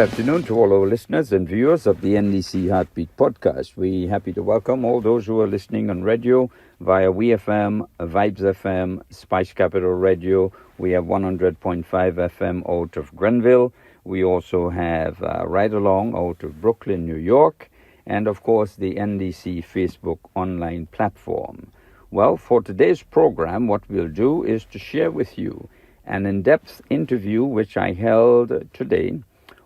afternoon to all our listeners and viewers of the NDC Heartbeat podcast. We're happy to welcome all those who are listening on radio via WeFM, Vibes FM, Spice Capital Radio. We have 100.5 FM out of Grenville. We also have Ride Along out of Brooklyn, New York. And of course, the NDC Facebook online platform. Well, for today's program, what we'll do is to share with you an in-depth interview which I held today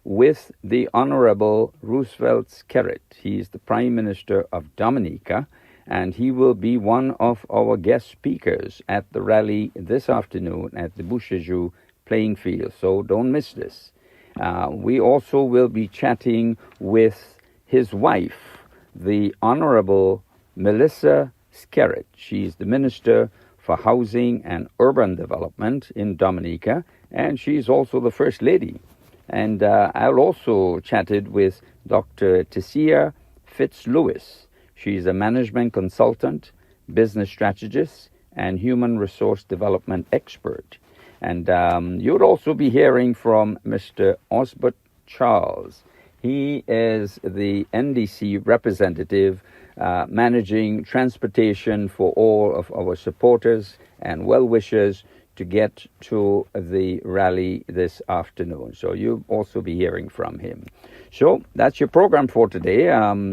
with the Honorable Roosevelt Skerrit. He's the Prime Minister of Dominica, and he will be one of our guest speakers at the rally this afternoon at the Bouchejou playing field, so don't miss this. We also will be chatting with his wife, the Honorable Melissa Skerrit. She's the Minister for Housing and Urban Development in Dominica, and she's also the First Lady. And I'll also chatted with Dr. Tessia Fitzlewis. She's a management consultant, business strategist, and human resource development expert. And you'll also be hearing from Mr. Osbert Charles. He is the NDC representative managing transportation for all of our supporters and well-wishers to get to the rally this afternoon. So you'll also be hearing from him. So that's your program for today.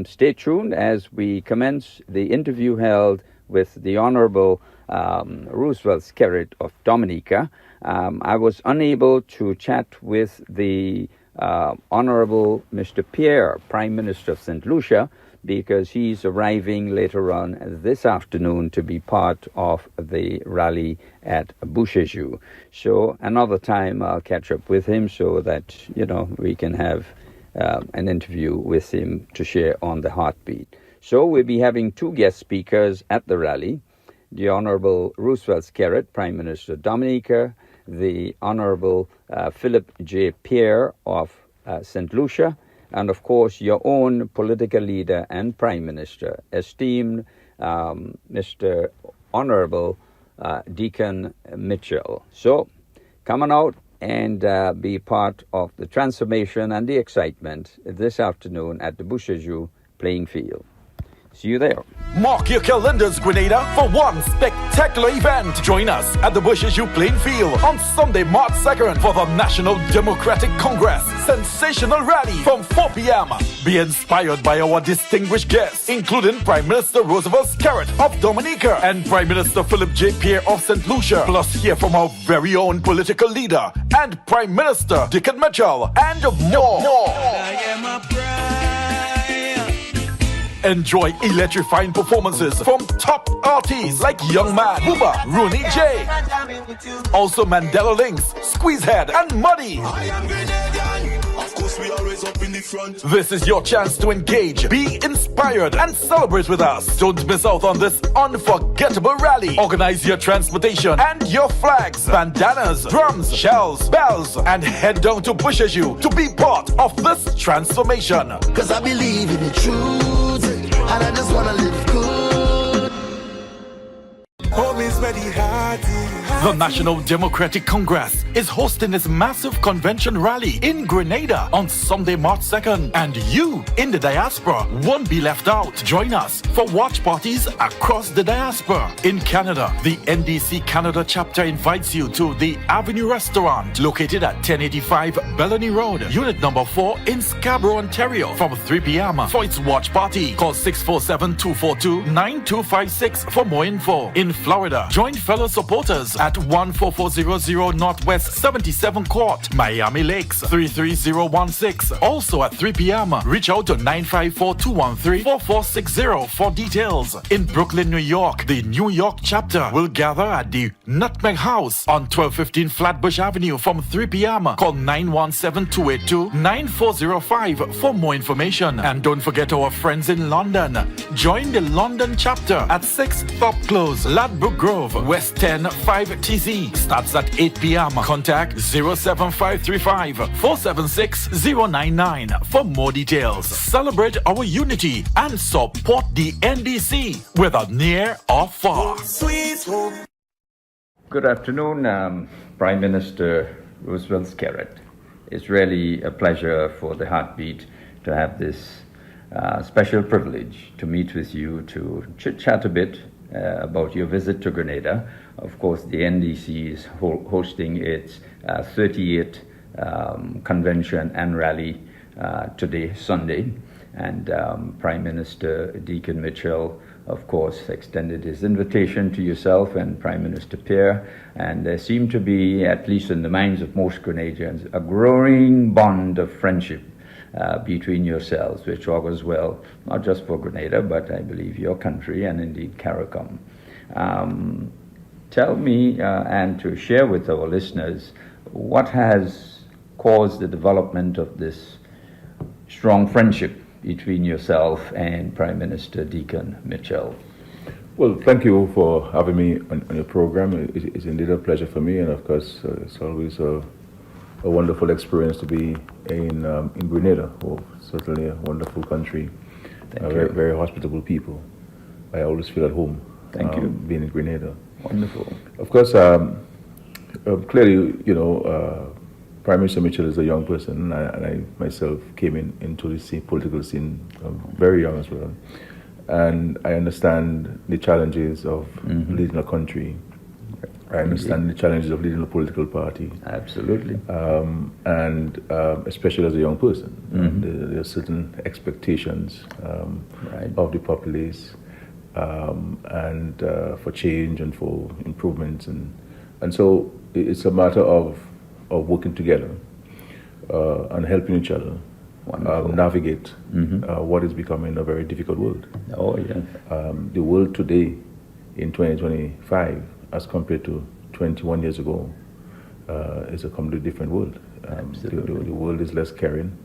Stay tuned as we commence the interview held with the Honorable Roosevelt Skerrit of Dominica. I was unable to chat with the Honorable Mr. Pierre, Prime Minister of St. Lucia, because he's arriving later on this afternoon to be part of the rally at Bouchejou. So another time I'll catch up with him so that, we can have an interview with him to share on the Heartbeat. So we'll be having two guest speakers at the rally, the Honorable Roosevelt Skerrit, Prime Minister of Dominica, the Honorable Philip J. Pierre of St. Lucia, and of course your own political leader and Prime Minister, esteemed Mr. Honorable Deacon Mitchell. So come on out and be part of the transformation and the excitement this afternoon at the Bouchejou playing field. See you there. Mark your calendars, Grenada, for one spectacular event. Join us at the Bouchejou playing field on Sunday, March 2nd for the National Democratic Congress Sensational Rally from 4 p.m. Be inspired by our distinguished guests, including Prime Minister Roosevelt Skerrit of Dominica and Prime Minister Philip J. Pierre of St. Lucia. Plus hear from our very own political leader and Prime Minister Deacon Mitchell and more. I am a Enjoy electrifying performances from top artists like Young Man, Booba, Rooney J. Also Mandela Links, Squeezehead, and Muddy. Of course, we always up in the front. This is your chance to engage, be inspired, and celebrate with us. Don't miss out on this unforgettable rally. Organize your transportation and your flags, bandanas, drums, shells, bells, and head down to Bouchejou to be part of this transformation. Cause I believe in the truth, and I just wanna live good. Home is very hard. The National Democratic Congress is hosting its massive convention rally in Grenada on Sunday, March 2nd. And you in the diaspora won't be left out. Join us for watch parties across the diaspora. In Canada, the NDC Canada chapter invites you to the Avenue Restaurant located at 1085 Bellany Road, unit number 4 in Scarborough, Ontario from 3 p.m. for its watch party. Call 647-242-9256 for more info. In Florida, join fellow supporters at 14400 Northwest 77 Court, Miami Lakes 33016. Also at 3 p.m. Reach out to 954-213-4460 for details. In Brooklyn, New York, the New York chapter will gather at the Nutmeg House on 1215 Flatbush Avenue from 3 p.m. Call 917-282-9405 for more information. And don't forget our friends in London. Join the London chapter at 6 Thorpe Close, Ladbroke Grove, West 10 5TZ. Starts at 8 p.m. Contact 07535-476-099 for more details. Celebrate our unity and support the NDC, whether near or far. Sweet home. Good afternoon, Prime Minister Roosevelt Skerrit. It's really a pleasure for the Heartbeat to have this special privilege to meet with you, to chit-chat a bit about your visit to Grenada. Of course, the NDC is hosting its 38th convention and rally today, Sunday, and Prime Minister Deacon Mitchell, of course, extended his invitation to yourself and Prime Minister Pierre, and there seemed to be, at least in the minds of most Grenadians, a growing bond of friendship between yourselves, which augurs well, not just for Grenada, but I believe your country and indeed CARICOM. Tell me, and to share with our listeners, what has caused the development of this strong friendship between yourself and Prime Minister Deacon Mitchell? Well, thank you for having me on your program. It's indeed a pleasure for me, and of course, it's always a wonderful experience to be in Grenada. Certainly a wonderful country, very, very hospitable people. I always feel at home. Thank you. Being in Grenada. Wonderful. Of course, clearly, Prime Minister Mitchell is a young person, and I myself came into the political scene very young as well. And I understand the challenges of leading a country. I understand the challenges of leading a political party. Absolutely. And especially as a young person, there are certain expectations of the populace and for change and for improvements. And so it's a matter of working together and helping each other navigate what is becoming a very difficult world. Oh, yes. The world today, in 2025, as compared to 21 years ago, is a completely different world. Absolutely. The world is less caring.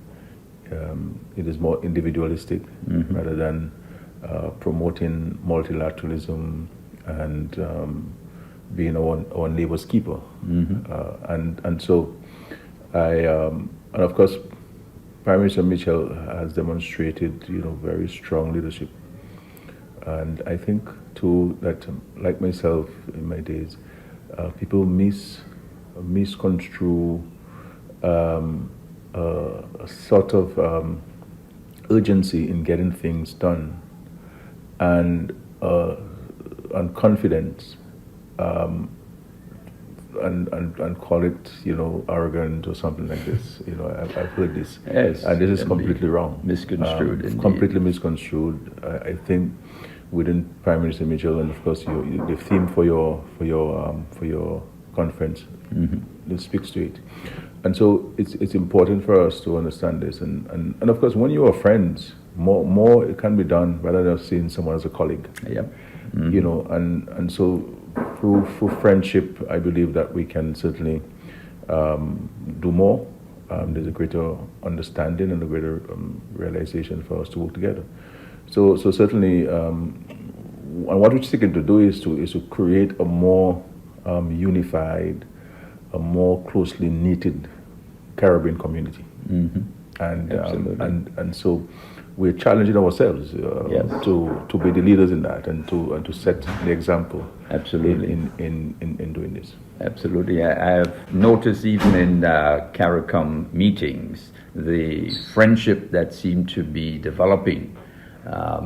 It is more individualistic rather than promoting multilateralism and being our neighbor's keeper. And so and of course, Prime Minister Mitchell has demonstrated, very strong leadership. And I think too that, like myself in my days, people misconstrue a sort of urgency in getting things done and confidence, and call it, arrogant or something like this. I've heard this. Yes, and this is completely wrong. Misconstrued. Completely misconstrued. I think within Prime Minister Mitchell, and of course the theme for your conference, it speaks to it. And so it's important for us to understand this. And of course, when you are friends, more it can be done rather than seeing someone as a colleague. Yep. And so through friendship, I believe that we can certainly do more. There's a greater understanding and a greater realization for us to work together. So certainly, and what we're seeking to do is to create a more unified, a more closely knitted Caribbean community. And so we're challenging ourselves to be the leaders in that and to set the example. Absolutely. In doing this. Absolutely. I have noticed even in CARICOM meetings the friendship that seemed to be developing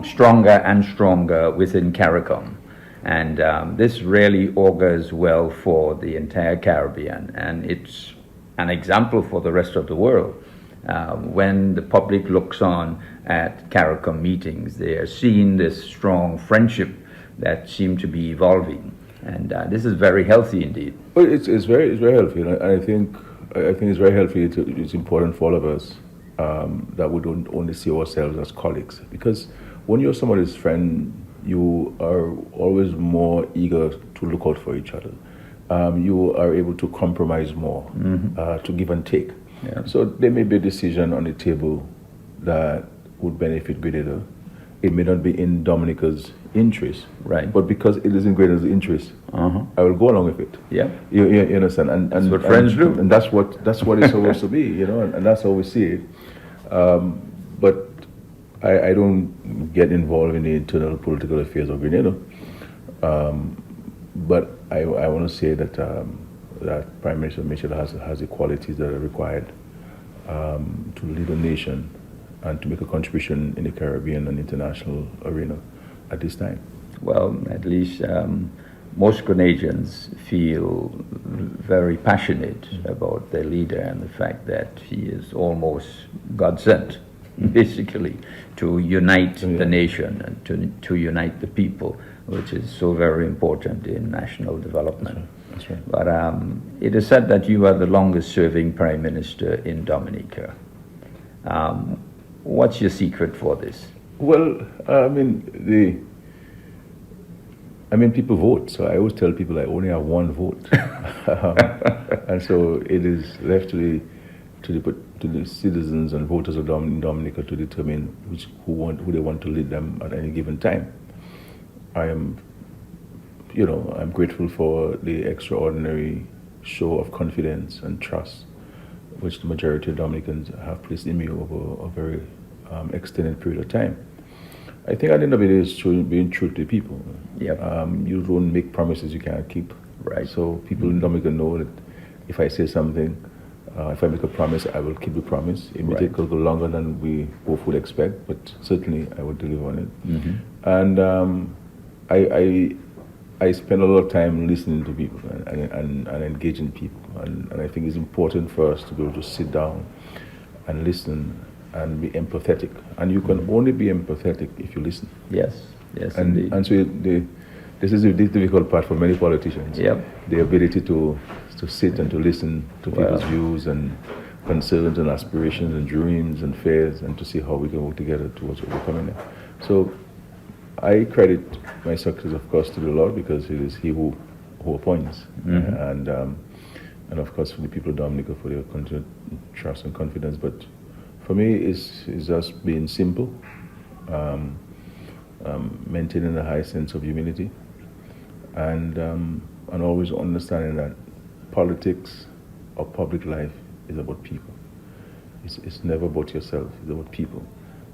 stronger and stronger within CARICOM. And this really augurs well for the entire Caribbean, and it's an example for the rest of the world. When the public looks on at CARICOM meetings, they are seeing this strong friendship that seems to be evolving, and this is very healthy indeed. Well, it's very healthy, and I think it's very healthy. It's important for all of us that we don't only see ourselves as colleagues, because when you're somebody's friend, you are always more eager to look out for each other. You are able to compromise more, to give and take. Yeah. So there may be a decision on the table that would benefit Grenada. It may not be in Dominica's interest, right? But because it is in Grenada's interest, I will go along with it. Yeah, you understand, and that's what friends do, and that's what it's supposed to be, and that's how we see it. But I don't get involved in the internal political affairs of Grenada. But I want to say that that Prime Minister Mitchell has the qualities that are required to lead a nation and to make a contribution in the Caribbean and international arena at this time. Well, at least most Grenadians feel very passionate about their leader and the fact that he is almost God sent, basically, to unite the nation and to unite the people, which is so very important in national development. That's right. But it is said that you are the longest serving Prime Minister in Dominica. What's your secret for this? Well, people vote, so I always tell people I only have one vote, and so it is left to the citizens and voters of Dominica to determine who they want to lead them at any given time. I'm grateful for the extraordinary show of confidence and trust which the majority of Dominicans have placed in me over a very extended period of time. I think at the end of it is being true to the people. Yep. You don't make promises you can't keep. Right. So people in Dominica know that if I say something, if I make a promise, I will keep the promise. It may take a little longer than we both would expect, but certainly I will deliver on it. And I spend a lot of time listening to people and engaging people. And I think it's important for us to be able to sit down and listen and be empathetic. And you can only be empathetic if you listen. Yes, indeed. And so this is the difficult part for many politicians. Yep. The ability to sit and to listen to people's views and concerns and aspirations and dreams and fears, and to see how we can work together towards overcoming them. So I credit my success, of course, to the Lord, because it is He who appoints. And of course for the people of Dominica for their continued trust and confidence. But for me, it's just being simple, maintaining a high sense of humility, and always understanding that politics or public life is about people. It's never about yourself. It's about people,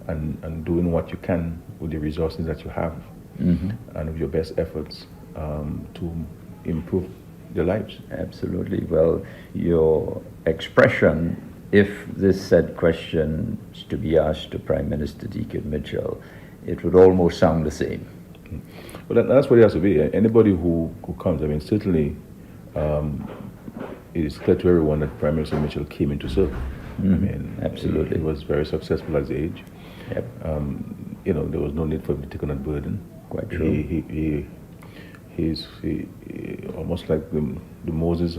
and doing what you can with the resources that you have, and with your best efforts to improve their lives. Absolutely. Well, your expression, if this said question is to be asked to Prime Minister Deacon Mitchell, it would almost sound the same. Well, that's what it has to be. Anybody who comes, certainly it is clear to everyone that Prime Minister Mitchell came in to serve. Absolutely. He was very successful at his age. Yep. There was no need for him to take on that burden. Quite true. He's almost like the Moses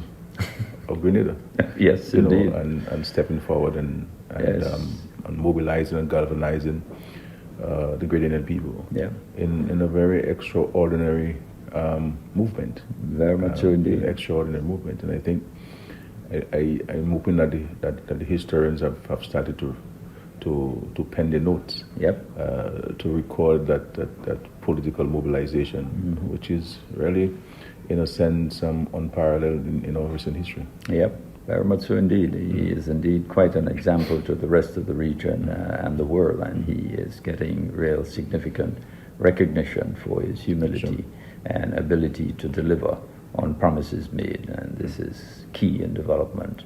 of Grenada. Yes, indeed. And stepping forward and mobilizing and galvanizing the Grenadian people in a very extraordinary movement. Very much so indeed. Extraordinary movement. And I think I'm hoping that the historians have started to pen their notes. To record that political mobilization, which is really, in a sense, unparalleled in our recent history. Yep, very much so indeed. He is indeed quite an example to the rest of the region and the world, and he is getting real significant recognition for his humility and ability to deliver on promises made, and this is key in development.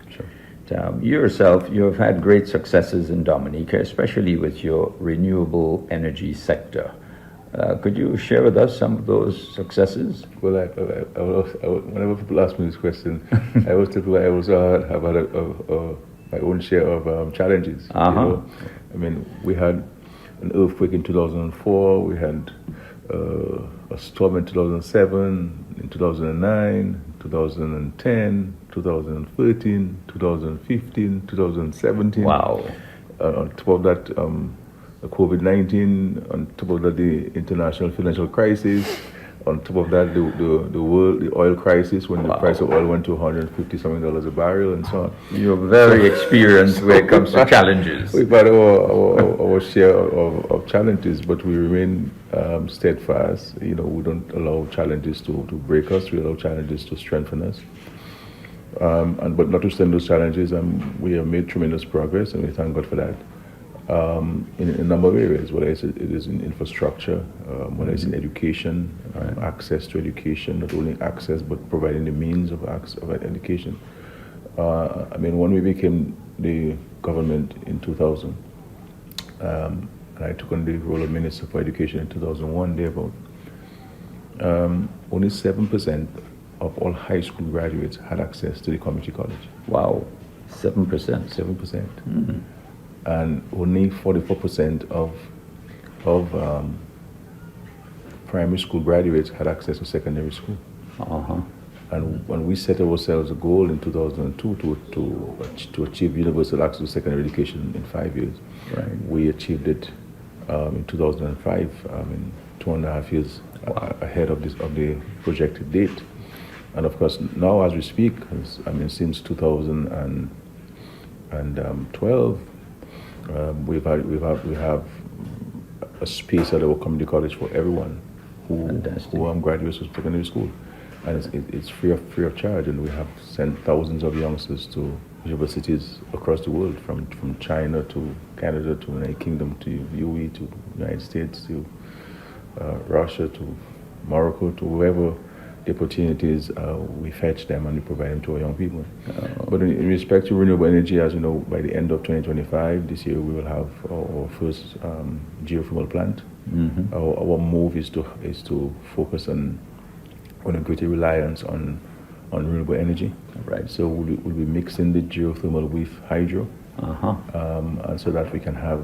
You yourself, you have had great successes in Dominica, especially with your renewable energy sector. Could you share with us some of those successes? Well, whenever people ask me this question, I always tell people I also have had my own share of challenges. We had an earthquake in 2004, we had a storm in 2007, in 2009, 2010, 2013, 2015, 2017. Wow. On top of that, the COVID-19, on top of that, the international financial crisis, on top of that, the oil crisis, when the price of oil went to $150-something a barrel, and so on. You're very experienced when it comes to challenges. We've had our share of challenges, but we remain steadfast. We don't allow challenges to break us. We allow challenges to strengthen us. But notwithstanding those challenges, we have made tremendous progress, and we thank God for that. In a number of areas, whether it is in infrastructure, whether it's in education, access to education, not only access but providing the means of education. When we became the government in 2000, and I took on the role of Minister for Education in 2001, thereabout, only 7% of all high school graduates had access to the community college. Wow, 7%. 7%. And only 44% of primary school graduates had access to secondary school. And when we set ourselves a goal in 2002 to achieve universal access to secondary education in 5 years, we achieved it in 2005, in 2.5 years ahead of the projected date. And of course, now as we speak, since 2012, we have a space at our community college for everyone who graduates from secondary school, and it's free of charge. And we have sent thousands of youngsters to universities across the world, from China to Canada to United Kingdom to UAE to United States to Russia to Morocco to wherever the opportunities, we fetch them and we provide them to our young people. But in respect to renewable energy, as you know, by the end of 2025, this year we will have our first geothermal plant. Our move is to focus on a greater reliance on renewable energy. Right. So we'll be mixing the geothermal with hydro, and so that we can have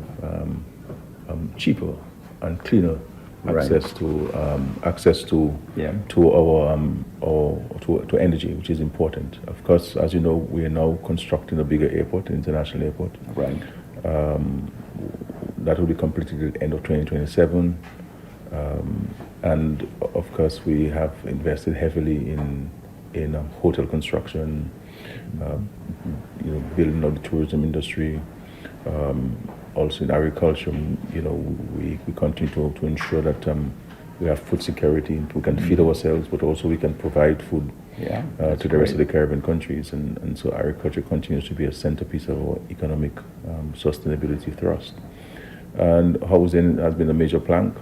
cheaper and cleaner access to energy, which is important. Of course, as you know, we are now constructing a bigger airport, an international airport. Right. That will be completed at the end of 2027. And of course, we have invested heavily in hotel construction, building out the tourism industry. Also in agriculture, we continue to ensure that we have food security. We can feed ourselves, but also we can provide food to the rest of the Caribbean countries. And so agriculture continues to be a centerpiece of our economic sustainability thrust. And housing has been a major plank,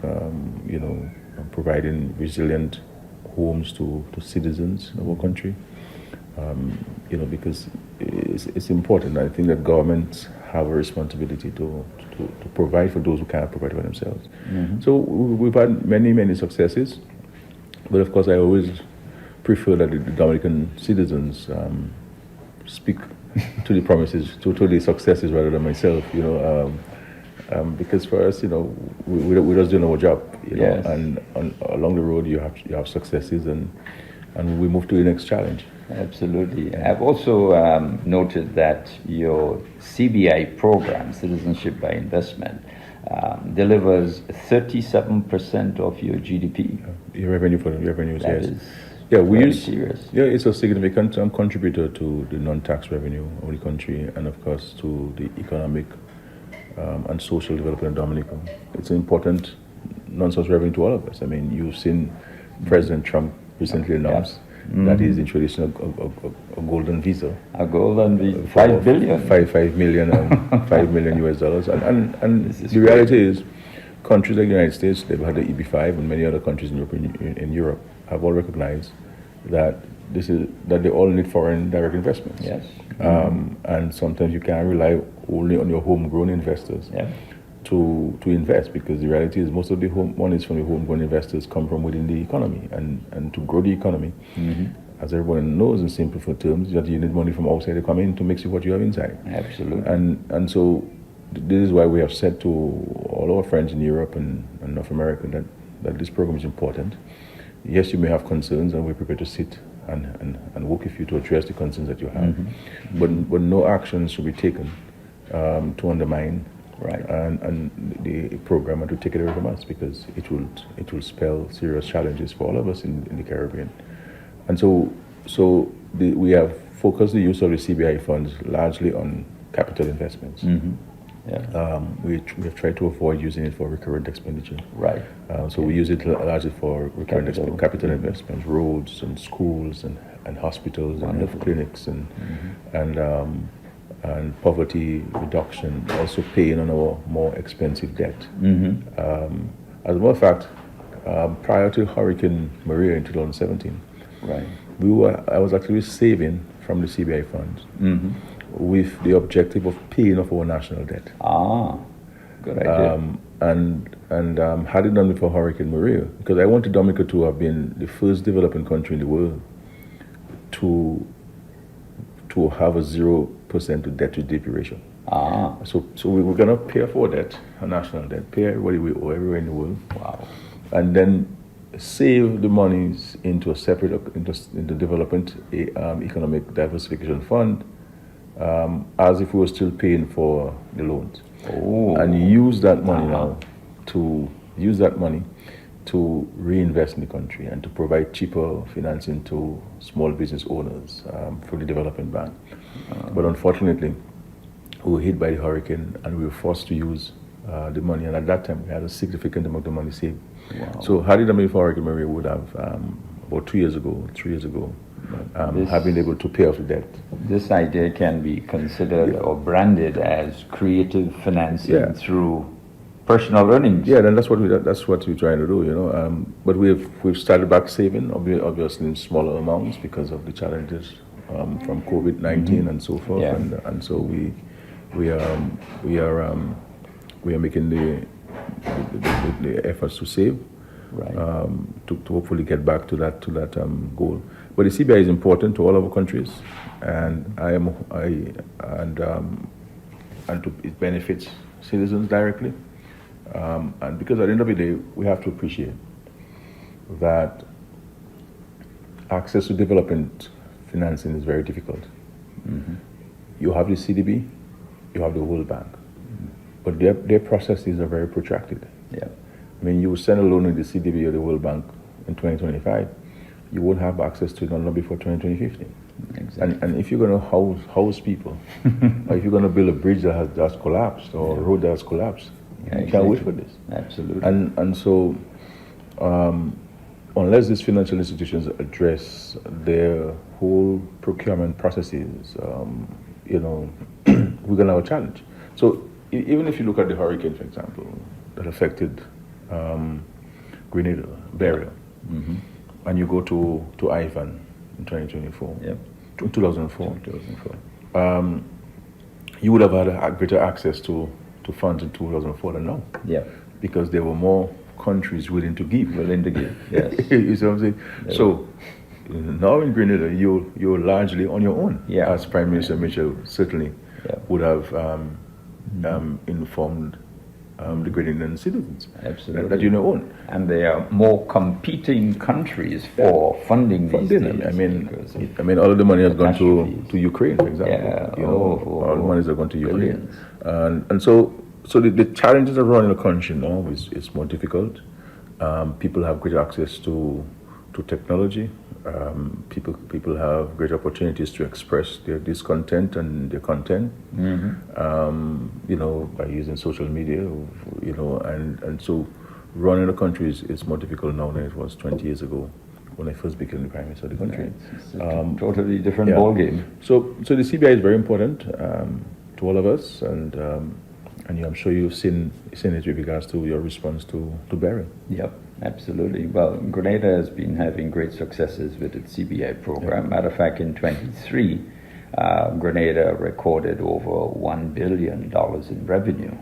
providing resilient homes to citizens of our country. Because it's important. I think that governments have a responsibility to provide for those who cannot provide for themselves. So we've had many successes, but of course I always prefer that the Dominican citizens speak to the promises, to the successes rather than myself. Because for us, we're just doing our job. And along the road you have successes, and we move to the next challenge. Absolutely. I've also noted that your CBI program, Citizenship by Investment, delivers 37% of your GDP. Your revenue for the revenues, that yes. Is very serious. Yeah, it's a significant contributor to the non-tax revenue of the country, and of course to the economic and social development of Dominica. It's an important non-source revenue to all of us. I mean, you've seen President Trump recently announced that he's introducing a golden visa. A golden visa, $5 billion. 5 million, $5 million US dollars. And the reality is, countries like the United States, they've had the EB5, and many other countries in Europe have all recognized that they all need foreign direct investments. Yes. And sometimes you can't rely only on your homegrown investors to invest, because the reality is most of the monies from the homegrown investors come from within the economy, and to grow the economy, as everyone knows in simple terms, that you need money from outside to come in to mix with what you have inside. Absolutely. And so this is why we have said to all our friends in Europe and North America that this program is important. Yes, you may have concerns, and we're prepared to sit and work with you to address the concerns that you have, but no actions should be taken to undermine and the program and to take it away from us, because it will spell serious challenges for all of us in the Caribbean. And so we have focused the use of the CBI funds largely on capital investments. We have tried to avoid using it for recurrent expenditure. Right. So we use it largely for recurrent capital investments, roads and schools and hospitals and clinics and poverty reduction, also paying on our more expensive debt. As a matter of fact, prior to Hurricane Maria in 2017, I was actually saving from the CBI funds with the objective of paying off our national debt. Good idea. Had it done before Hurricane Maria, because I wanted Dominica to have been the first developing country in the world to have a 0% to debt to GDP ratio. So we were going to pay off our debt, our national debt, pay everybody we owe everywhere in the world. Wow. And then save the monies into a separate, into development economic diversification fund, as if we were still paying for the loans. And use that money now to reinvest in the country and to provide cheaper financing to small business owners through the development bank. But unfortunately, we were hit by the hurricane and we were forced to use the money. And at that time, we had a significant amount of money saved. Wow. So had it done before Hurricane Maria, would have about 3 years ago, have been able to pay off the debt. This idea can be considered or branded as creative financing through personal earnings. Yeah, then that's what we're trying to do, you know. But we've started back saving, obviously in smaller amounts because of the challenges from COVID-19 and so forth. Yeah. And so we are making the efforts to save, Right. to hopefully get back to that goal. But the CBI is important to all of our countries, and it benefits citizens directly. And because at the end of the day, we have to appreciate that access to development financing is very difficult. You have the CDB, you have the World Bank, but their processes are very protracted. Yeah. I mean, you send a loan in the CDB or the World Bank in 2025, you won't have access to it until before 2050. Exactly. And if you're going to house people, or if you're going to build a bridge that has collapsed or a road that has collapsed, you can't wait for this. Absolutely. And so, unless these financial institutions address their whole procurement processes, we're going to have a challenge. So even if you look at the hurricane, for example, that affected Grenada, Barrier, and you go to Ivan in 2024, 2004, you would have had greater access to funds in 2004 than now. Yeah. Because there were more countries willing to give. Yes. You see what I'm saying? Yeah. So now in Grenada, you're largely on your own. Yeah. As Prime Minister Mitchell certainly would have informed the Grenadian citizens. Absolutely. That you're on your own. And there are more competing countries for funding these deals. I mean, all of the money has gone to Ukraine, for example. Yeah. All the monies are going to Ukraine. And so the challenges of running a country now is more difficult. People have greater access to technology. People have great opportunities to express their discontent and their content, by using social media, and so running a country is more difficult now than it was 20 years ago when I first became the Prime Minister of the country. It's a totally different ballgame. So the CBI is very important to all of us, and I'm sure you've seen it with regards to your response to Barry. Yep, absolutely. Well, Grenada has been having great successes with its CBI program. Matter of fact, in 23, Grenada recorded over $1 billion in revenue,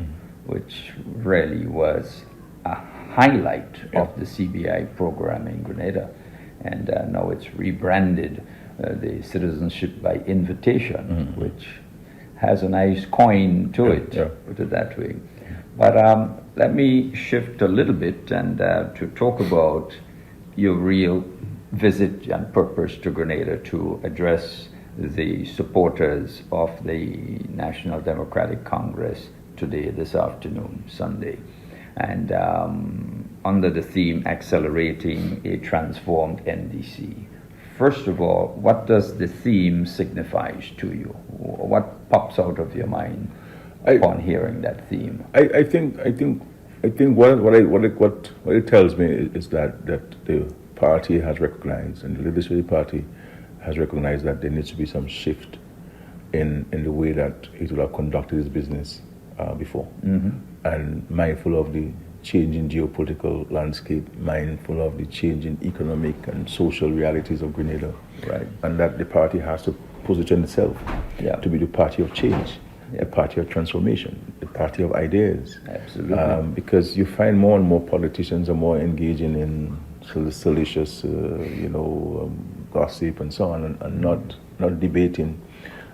which really was a highlight of the CBI program in Grenada. And now it's rebranded the citizenship by invitation, which has a nice coin to it, put it that way. But let me shift a little bit and to talk about your real visit and purpose to Grenada to address the supporters of the National Democratic Congress today, this afternoon, Sunday. And under the theme, Accelerating a Transformed NDC. First of all, what does the theme signify to you? What pops out of your mind upon hearing that theme? I think what it tells me is that the party has recognized, and the legislative party has recognized, that there needs to be some shift in the way that it will have conducted its business before, and mindful of the changing geopolitical landscape, mindful of the changing economic and social realities of Grenada, Right. and that the party has position itself Yeah. to be the party of change, Yeah. the party of transformation, the party of ideas. Absolutely. Because you find more and more politicians are more engaging in salacious, gossip and so on, and not debating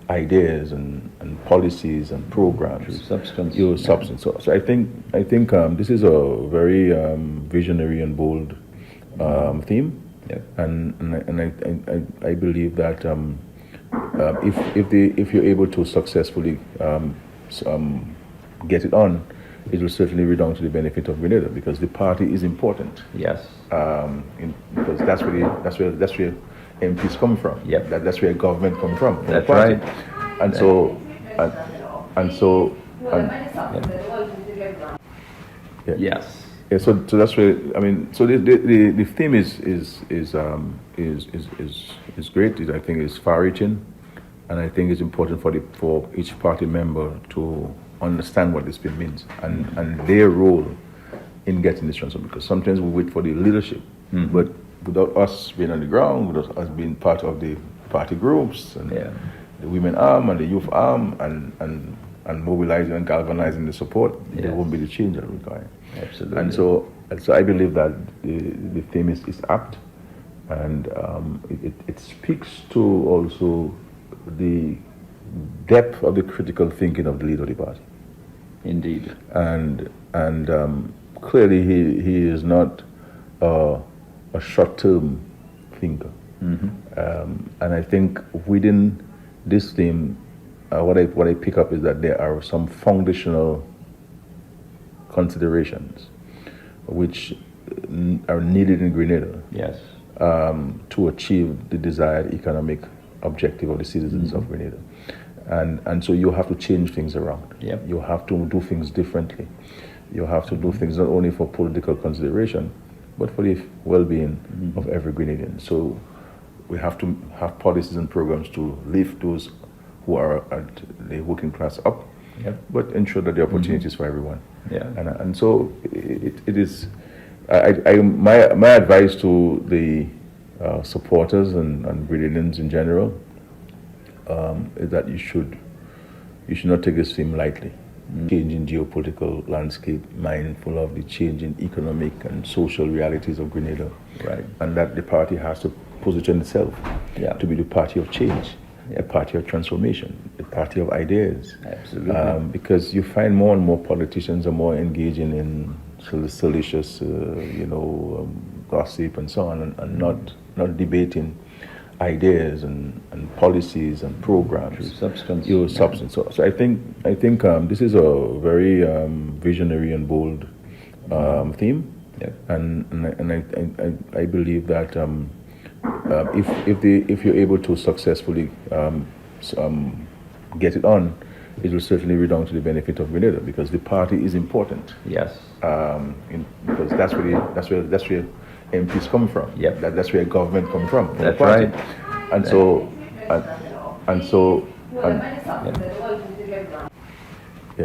ideas and policies and programs. True substance. Your substance. So I think this is a very visionary and bold theme. Yeah. And I believe that if you're able to successfully get it on, it will certainly redound to the benefit of Grenada, because the party is important. Yes. Because that's where MPs come from. Yep. That's where government come from. That's the party. right. And so yeah. Yes. Yeah, so that's where So the theme is great. I think it's far-reaching, and I think it's important for each party member to understand what this theme means and their role in getting this transformed. Because sometimes we wait for the leadership, but without us being on the ground, without us being part of the party groups and the women arm and the youth arm and mobilizing and galvanizing the support, there won't be the change that we require. Absolutely. And so I believe that the theme is apt, and it speaks to also the depth of the critical thinking of the leader of the party. Indeed. And clearly he is not a short-term thinker. And I think within this theme, what I pick up is that there are some foundational considerations which are needed in Grenada. Yes. To achieve the desired economic objective of the citizens of Grenada. And so you have to change things around. Yep. You have to do things differently. You have to do things not only for political consideration, but for the well-being of every Grenadian. So we have to have policies and programs to lift those who are at the working class up, but ensure that there are opportunities for everyone. Yeah. And so it is. My advice to the supporters and Grenadians in general is that you should not take this theme lightly. Changing geopolitical landscape, mindful of the changing economic and social realities of Grenada, Right. and that the party has to position itself to be the party of change, the party of transformation, the party of ideas. Absolutely. Because you find more and more politicians are more engaging in salacious, gossip and so on, and not debating ideas and policies and programs. True substance. Your substance. So I think this is a very visionary and bold theme. Yeah. And I believe that if you're able to successfully get it on, it will certainly redound to the benefit of Grenada, because the party is important. Yes. Because that's where MPs come from. Yep. That's where government come from. That's the party. right. And so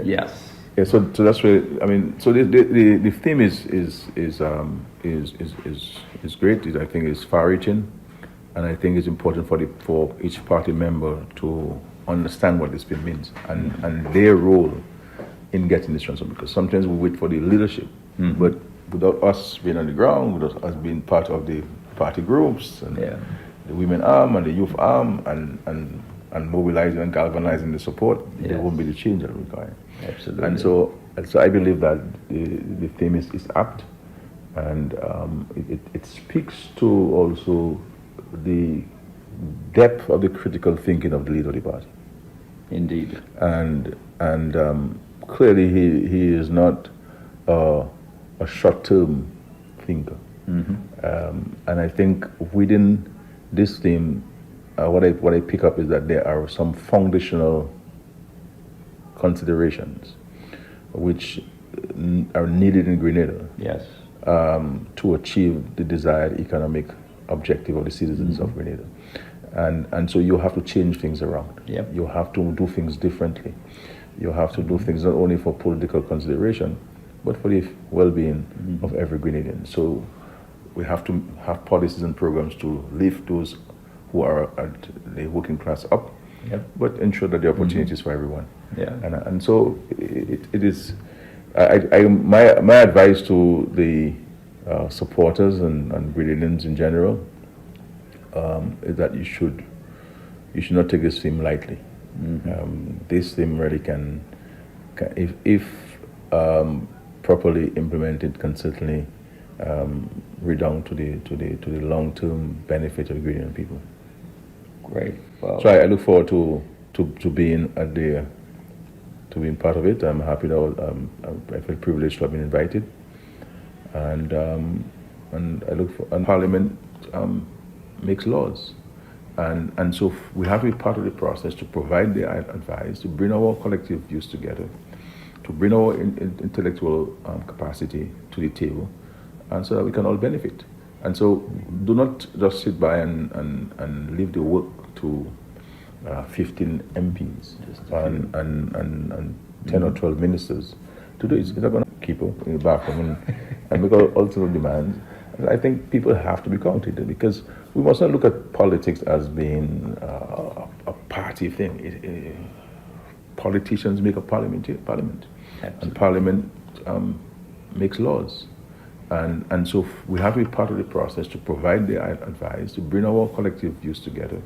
Yes. Yeah, so that's where So the theme is great. I think it's far-reaching, and I think it's important for each party member to understand what this theme means and their role in getting this transformed. Because sometimes we wait for the leadership, but without us being on the ground, without us being part of the party groups and the women arm and the youth arm and mobilizing and galvanizing the support, there won't be the change that we require. Absolutely. And so I believe that the theme is apt, and it speaks to also the depth of the critical thinking of the leader of the party. Indeed. And clearly he is not a short-term thinker. And I think within this theme, what I pick up is that there are some foundational considerations which are needed in Grenada. Yes. To achieve the desired economic objective of the citizens of Grenada. And so you have to change things around. Yep. You have to do things differently. You have to do things not only for political consideration, but for the well-being of every Grenadian. So we have to have policies and programs to lift those who are at the working class up, Yep. but ensure that the opportunities for everyone. Yeah. And so it is. My advice to the supporters and Grenadians in general is that you should not take this theme lightly. This theme really can if properly implemented, can certainly redound to the long-term benefit of the Grenadian people. Great. Well, So I look forward to being to being part of it. I'm happy that I feel privileged to have been invited, and I look for. And Parliament makes laws, and so we have to be part of the process to provide the advice, to bring our collective views together, to bring our intellectual capacity to the table, and so that we can all benefit. And so do not just sit by and leave the work to 15 MPs and 10 or 12 ministers to do it. It's not going to keep up in the background and make all sorts of demands. I think people have to be counted, because we must not look at politics as being a party thing. Politicians make a parliament, and Parliament makes laws. And so we have to be part of the process to provide the advice, to bring our collective views together,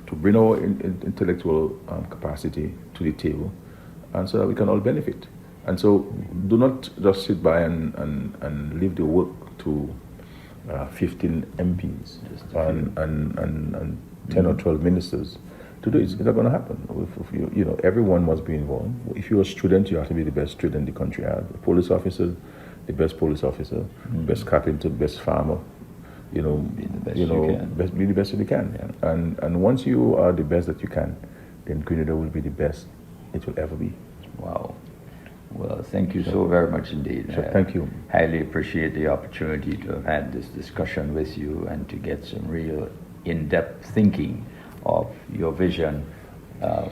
to bring our intellectual capacity to the table, and so that we can all benefit. And so do not just sit by and leave the work to 15 MPs and 10 or 12 ministers to do it. It's not going to happen. If everyone must be involved. If you're a student, you have to be the best student the country has. A police officer, the best police officer, best carpenter, best farmer. Be the best you can. Be the best that you can. Yeah. And once you are the best that you can, then Grenada will be the best it will ever be. wow. Well, thank you so very much indeed. So thank you. Highly appreciate the opportunity to have had this discussion with you and to get some real in-depth thinking of your vision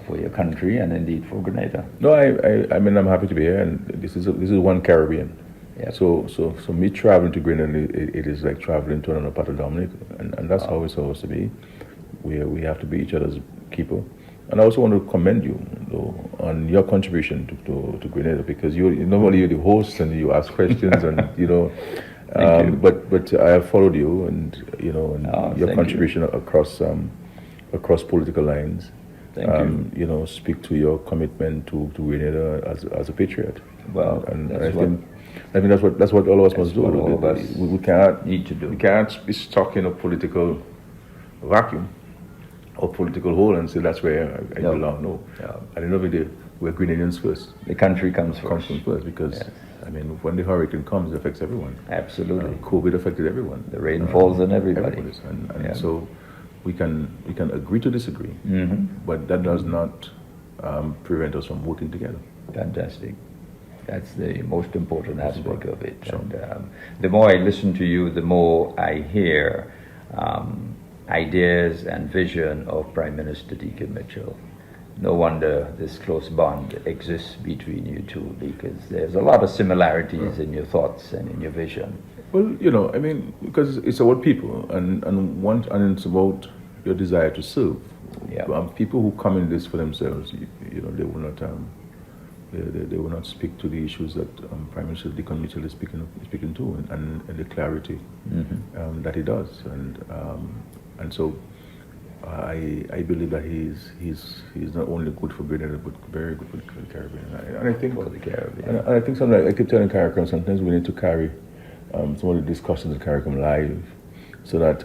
for your country and indeed for Grenada. No, I mean, I'm happy to be here, and this is one Caribbean. Yeah. So me traveling to Grenada, it is like traveling to another part of Dominica, and that's how it's supposed to be. We have to be each other's keeper. And I also want to commend you, though, on your contribution to Grenada, because normally you're the host and you ask questions and Thank you. But I have followed you and your contribution across political lines. Thank you. Speak to your commitment to Grenada as a patriot. Well, and I think that's what all of us must do. All of us we can't need to do. We can't be stuck in a political vacuum or political hole and say that's where I belong. No. Yeah. At the end of the day, we're Grenadians first. The country comes first. Because Yes. I mean, when the hurricane comes, it affects everyone. Absolutely. COVID affected everyone. The rain falls on everybody. And so we can agree to disagree, but that does not prevent us from working together. Fantastic. That's the most important aspect of it. Sure. And the more I listen to you, the more I hear ideas and vision of Prime Minister Deacon Mitchell. No wonder this close bond exists between you two, because there's a lot of similarities in your thoughts and in your vision. Well, I mean, because it's about people, and it's about your desire to serve. Yeah. People who come in this for themselves, they will not. They will not speak to the issues that Prime Minister Deacon Mitchell is speaking to, and the clarity that he does, and so I believe that he's not only good for Grenada but very good for the Caribbean, and I think For the Caribbean. and I think sometimes I keep telling CARICOM sometimes we need to carry some of the discussions at CARICOM live, so that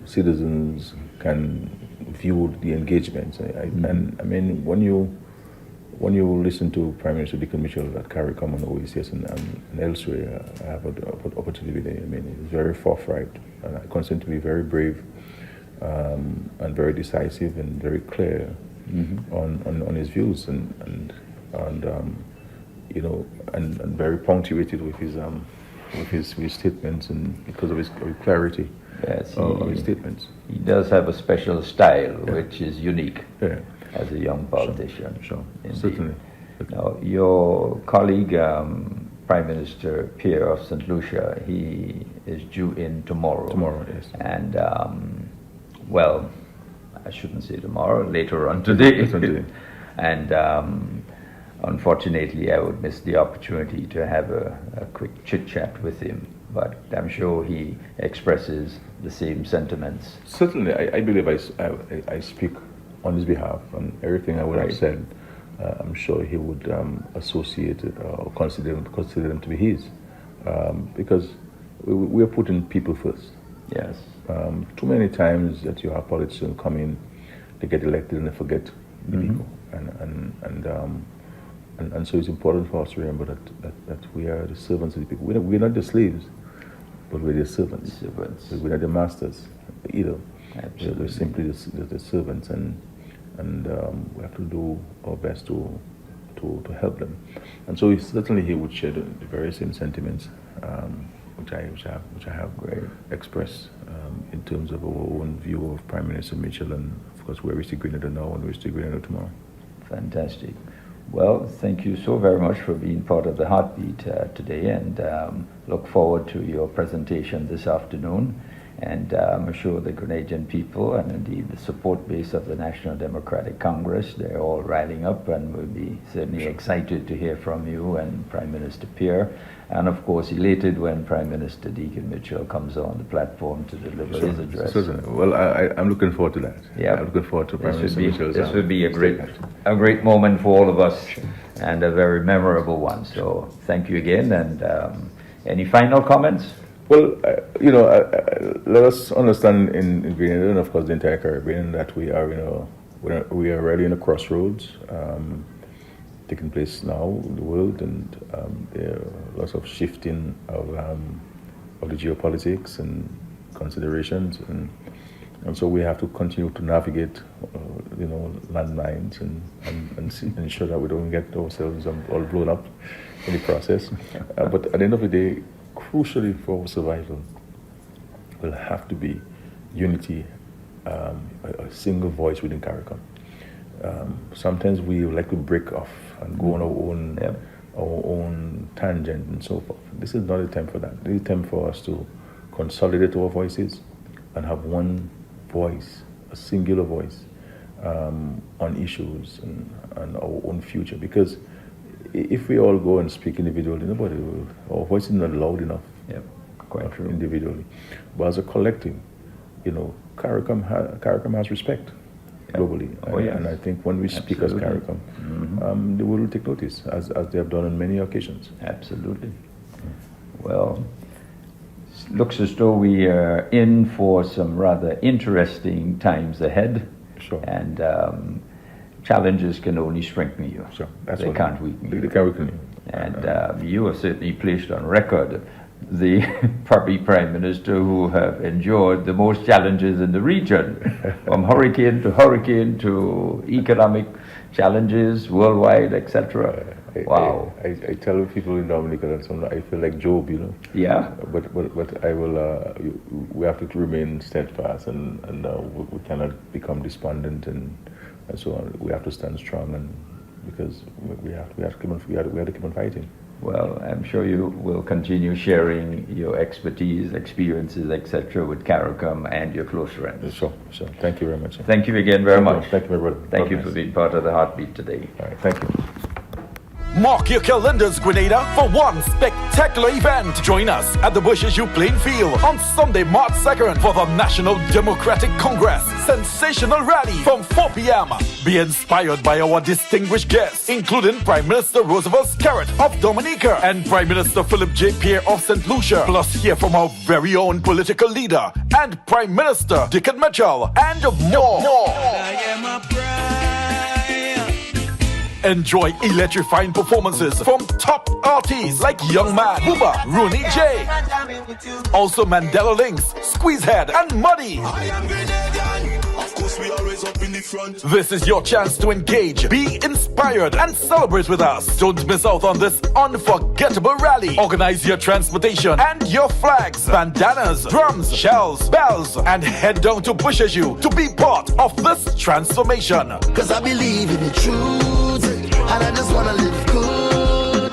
citizens can view the engagements. And I mean, when you listen to Prime Minister Deacon Mitchell at CARICOM and OECS and elsewhere, I have an opportunity there. I mean, he's very forthright, and I consider him to be very brave and very decisive and very clear on his views and very punctuated with his statements, and because of his clarity of his statements. He does have a special style, which is unique. Yeah. As a young politician. Sure. Indeed. Certainly. Now, your colleague, Prime Minister Pierre of St. Lucia, he is due in tomorrow. Tomorrow, yes. And well, I shouldn't say tomorrow, later on today. And unfortunately, I would miss the opportunity to have a quick chit-chat with him. But I'm sure he expresses the same sentiments. Certainly, I believe I speak on his behalf, and everything I would have said, I'm sure he would associate it or consider them to be his, because we are putting people first. Yes. Too many times that you have politicians come in, they get elected and they forget the people, and so it's important for us to remember that we are the servants of the people. We're not the slaves, but we're the servants. We're not the masters either. Absolutely. We're simply the servants, and we have to do our best to help them. And so certainly he would share the very same sentiments which I have expressed in terms of our own view of Prime Minister Mitchell, and of course where we see Grenada now and where we see Grenada tomorrow. Fantastic. Well, thank you so very much for being part of the Heartbeat today, and look forward to your presentation this afternoon. And I'm sure the Grenadian people, and indeed the support base of the National Democratic Congress, they're all rallying up, and will be certainly excited to hear from you and Prime Minister Pierre, and of course elated when Prime Minister Deacon Mitchell comes on the platform to deliver his address. Certainly. Well, I'm looking forward to that. Yeah, I'm looking forward to Prime Minister Mitchell's. This would be a great moment for all of us, and a very memorable one. So thank you again, and any final comments? Well, let us understand in Grenada, and of course the entire Caribbean, that we are really in a crossroads taking place now in the world, and there are lots of shifting of the geopolitics and considerations, and so we have to continue to navigate, landmines and ensure that we don't get ourselves all blown up in the process. But at the end of the day, crucially for our survival, will have to be unity, a single voice within CARICOM. Sometimes we like to break off and go on our own tangent and so forth. This is not a time for that. This is a time for us to consolidate our voices and have one voice, a singular voice, on issues and our own future. Because if we all go and speak individually, our voice is not loud enough. Yep, quite true. Individually, but as a collective, CARICOM has respect globally. And I think when we speak as CARICOM, the world will take notice, as they have done on many occasions. Absolutely. Well, looks as though we are in for some rather interesting times ahead. Sure. And challenges can only strengthen you. Sure. They can't weaken you. They can't weaken you. And you have certainly placed on record the probably Prime Minister who have endured the most challenges in the region, from hurricane to economic challenges worldwide, etc. Wow. I tell people in Dominica that I feel like Job, Yeah. But I will. We have to remain steadfast, and we cannot become despondent and so on. We have to stand strong, and because we have to keep on fighting. Well, I'm sure you will continue sharing your expertise, experiences, etc. with CARICOM and your close friends. Sure. Thank you very much. Thank you again very much. Thank you, my brother. Thank you for being part of the Heartbeat today. All right, thank you. Mark your calendars, Grenada, for one spectacular event. Join us at the Bushes U playing field on Sunday, March 2nd for the National Democratic Congress sensational rally from 4 p.m. Be inspired by our distinguished guests, including Prime Minister Roosevelt Skerrit of Dominica and Prime Minister Philip J. Pierre of St. Lucia. Plus hear from our very own political leader and Prime Minister Deacon Mitchell and more. Enjoy electrifying performances from top artists like Young Man, Booba, Rooney J. Also Mandela Links, Squeezehead, and Muddy. I am Grenadian. Of course, we always up in the front. This is your chance to engage, be inspired, and celebrate with us. Don't miss out on this unforgettable rally. Organize your transportation and your flags, bandanas, drums, shells, bells, and head down to Bushes U to be part of this transformation. Cause I believe in the truth, and I just wanna live good.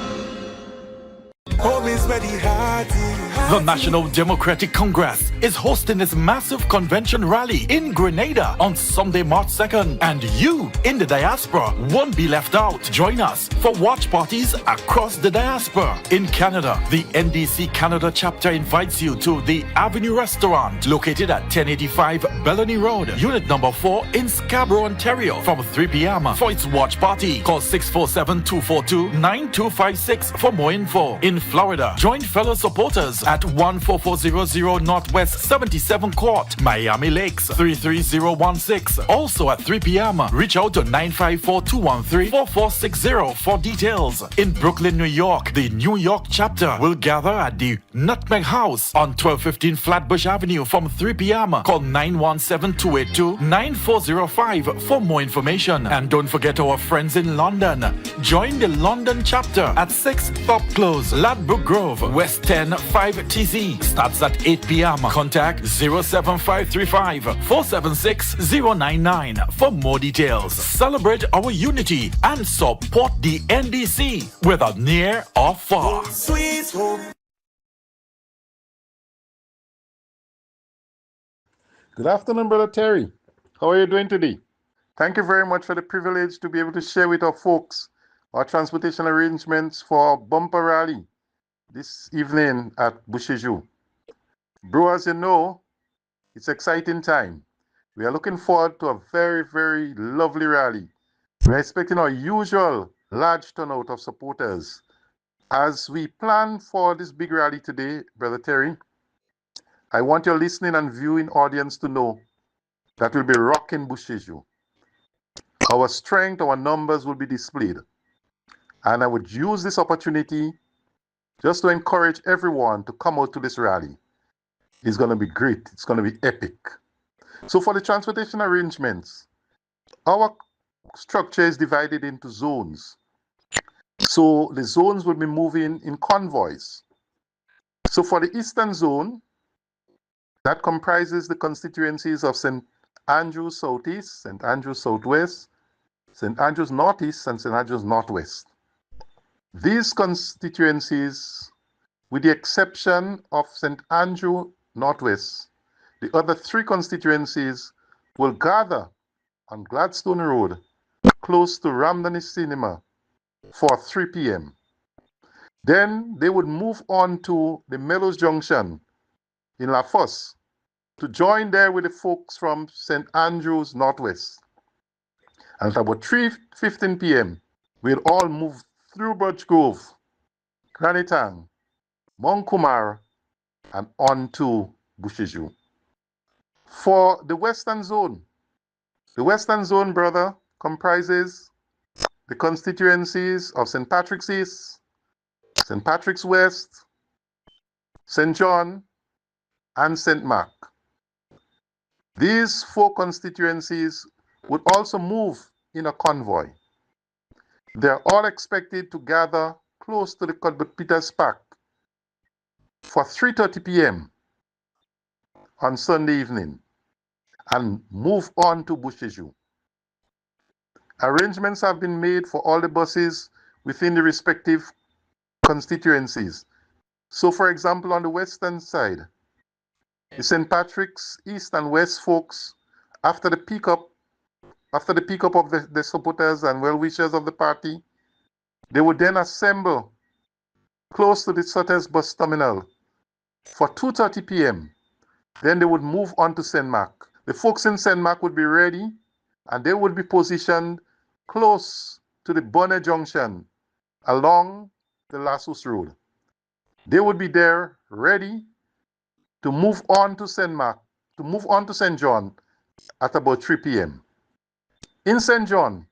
Home is where the heart is. The National Democratic Congress is hosting its massive convention rally in Grenada on Sunday, March 2nd. And you in the diaspora won't be left out. Join us for watch parties across the diaspora. In Canada, the NDC Canada chapter invites you to the Avenue Restaurant located at 1085 Bellany Road, unit number 4 in Scarborough, Ontario from 3 p.m. for its watch party. Call 647-242-9256 for more info. In Florida, join fellow supporters at 14400 Northwest 77 Court, Miami Lakes 33016. Also at 3 p.m. Reach out to 954-213-4460 for details. In Brooklyn, New York, the New York chapter will gather at the Nutmeg House on 1215 Flatbush Avenue from 3 p.m. Call 917-282-9405 for more information. And don't forget our friends in London. Join the London chapter at 6 Thorpe Close, Ladbroke Grove, West 10 5TZ. Starts at 8 p.m. Contact 07535-476-099 for more details. Celebrate our unity and support the NDC, whether near or far. Sweet home. Good afternoon, Brother Terry. How are you doing today? Thank you very much for the privilege to be able to share with our folks our transportation arrangements for our bumper rally this evening at Bushiju. Bro, as you know, it's exciting time. We are looking forward to a very, very lovely rally. We're expecting our usual large turnout of supporters. As we plan for this big rally today, Brother Terry, I want your listening and viewing audience to know that we'll be rocking Bushiju. Our strength, our numbers will be displayed. And I would use this opportunity just to encourage everyone to come out to this rally. It's going to be great. It's going to be epic. So for the transportation arrangements, our structure is divided into zones. So the zones will be moving in convoys. So for the eastern zone, that comprises the constituencies of St. Andrews Southeast, St. Andrews Southwest, St. Andrews Northeast, and St. Andrews Northwest. These constituencies, with the exception of St. Andrew Northwest, the other three constituencies will gather on Gladstone Road, close to Ramdani Cinema, for 3 p.m. Then they would move on to the Mellows Junction in La Fosse to join there with the folks from St. Andrews Northwest. And at about 3:15 p.m., we'll all move through Birch Grove, Granitang, Mount Kumar, and on to Bushiju. For the western zone, brother, comprises the constituencies of St. Patrick's East, St. Patrick's West, St. John, and St. Mark. These four constituencies would also move in a convoy. They are all expected to gather close to the Cuthbert Peters Park for 3:30 p.m. on Sunday evening and move on to Bushiju. Arrangements have been made for all the buses within the respective constituencies. So, for example, on the western side, the St. Patrick's East and West folks, after the pickup of the supporters and well-wishers of the party, they would then assemble close to the Sutter's bus terminal for 2:30 p.m. Then they would move on to St. Mark. The folks in St. Mark would be ready and they would be positioned close to the Bonnet Junction along the Lassus Road. They would be there ready to move on to St. Mark, to move on to St. John at about 3 p.m. In St. John,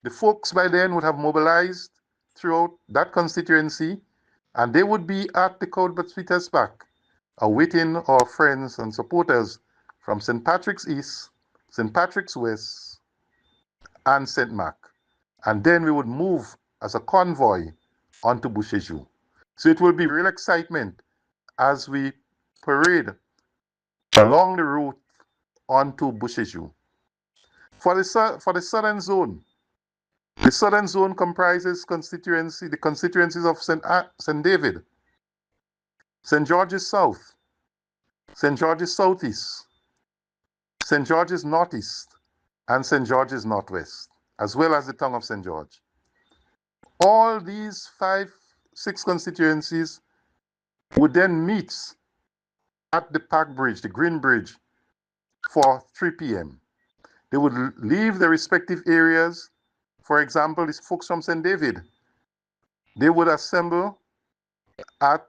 the folks by then would have mobilized throughout that constituency and they would be at the Cuthbert Peters Park awaiting our friends and supporters from St. Patrick's East, St. Patrick's West, and St. Mark. And then we would move as a convoy onto Bushiju. So it will be real excitement as we parade along the route onto Bushiju. For the southern zone, the southern zone comprises the constituencies of St. David, St. George's South, St. George's Southeast, St. George's Northeast, and St. George's Northwest, as well as the town of St. George. All these 6 constituencies would then meet at the Park Bridge, the Green Bridge, for 3 p.m. They would leave their respective areas. For example, these folks from St. David, they would assemble at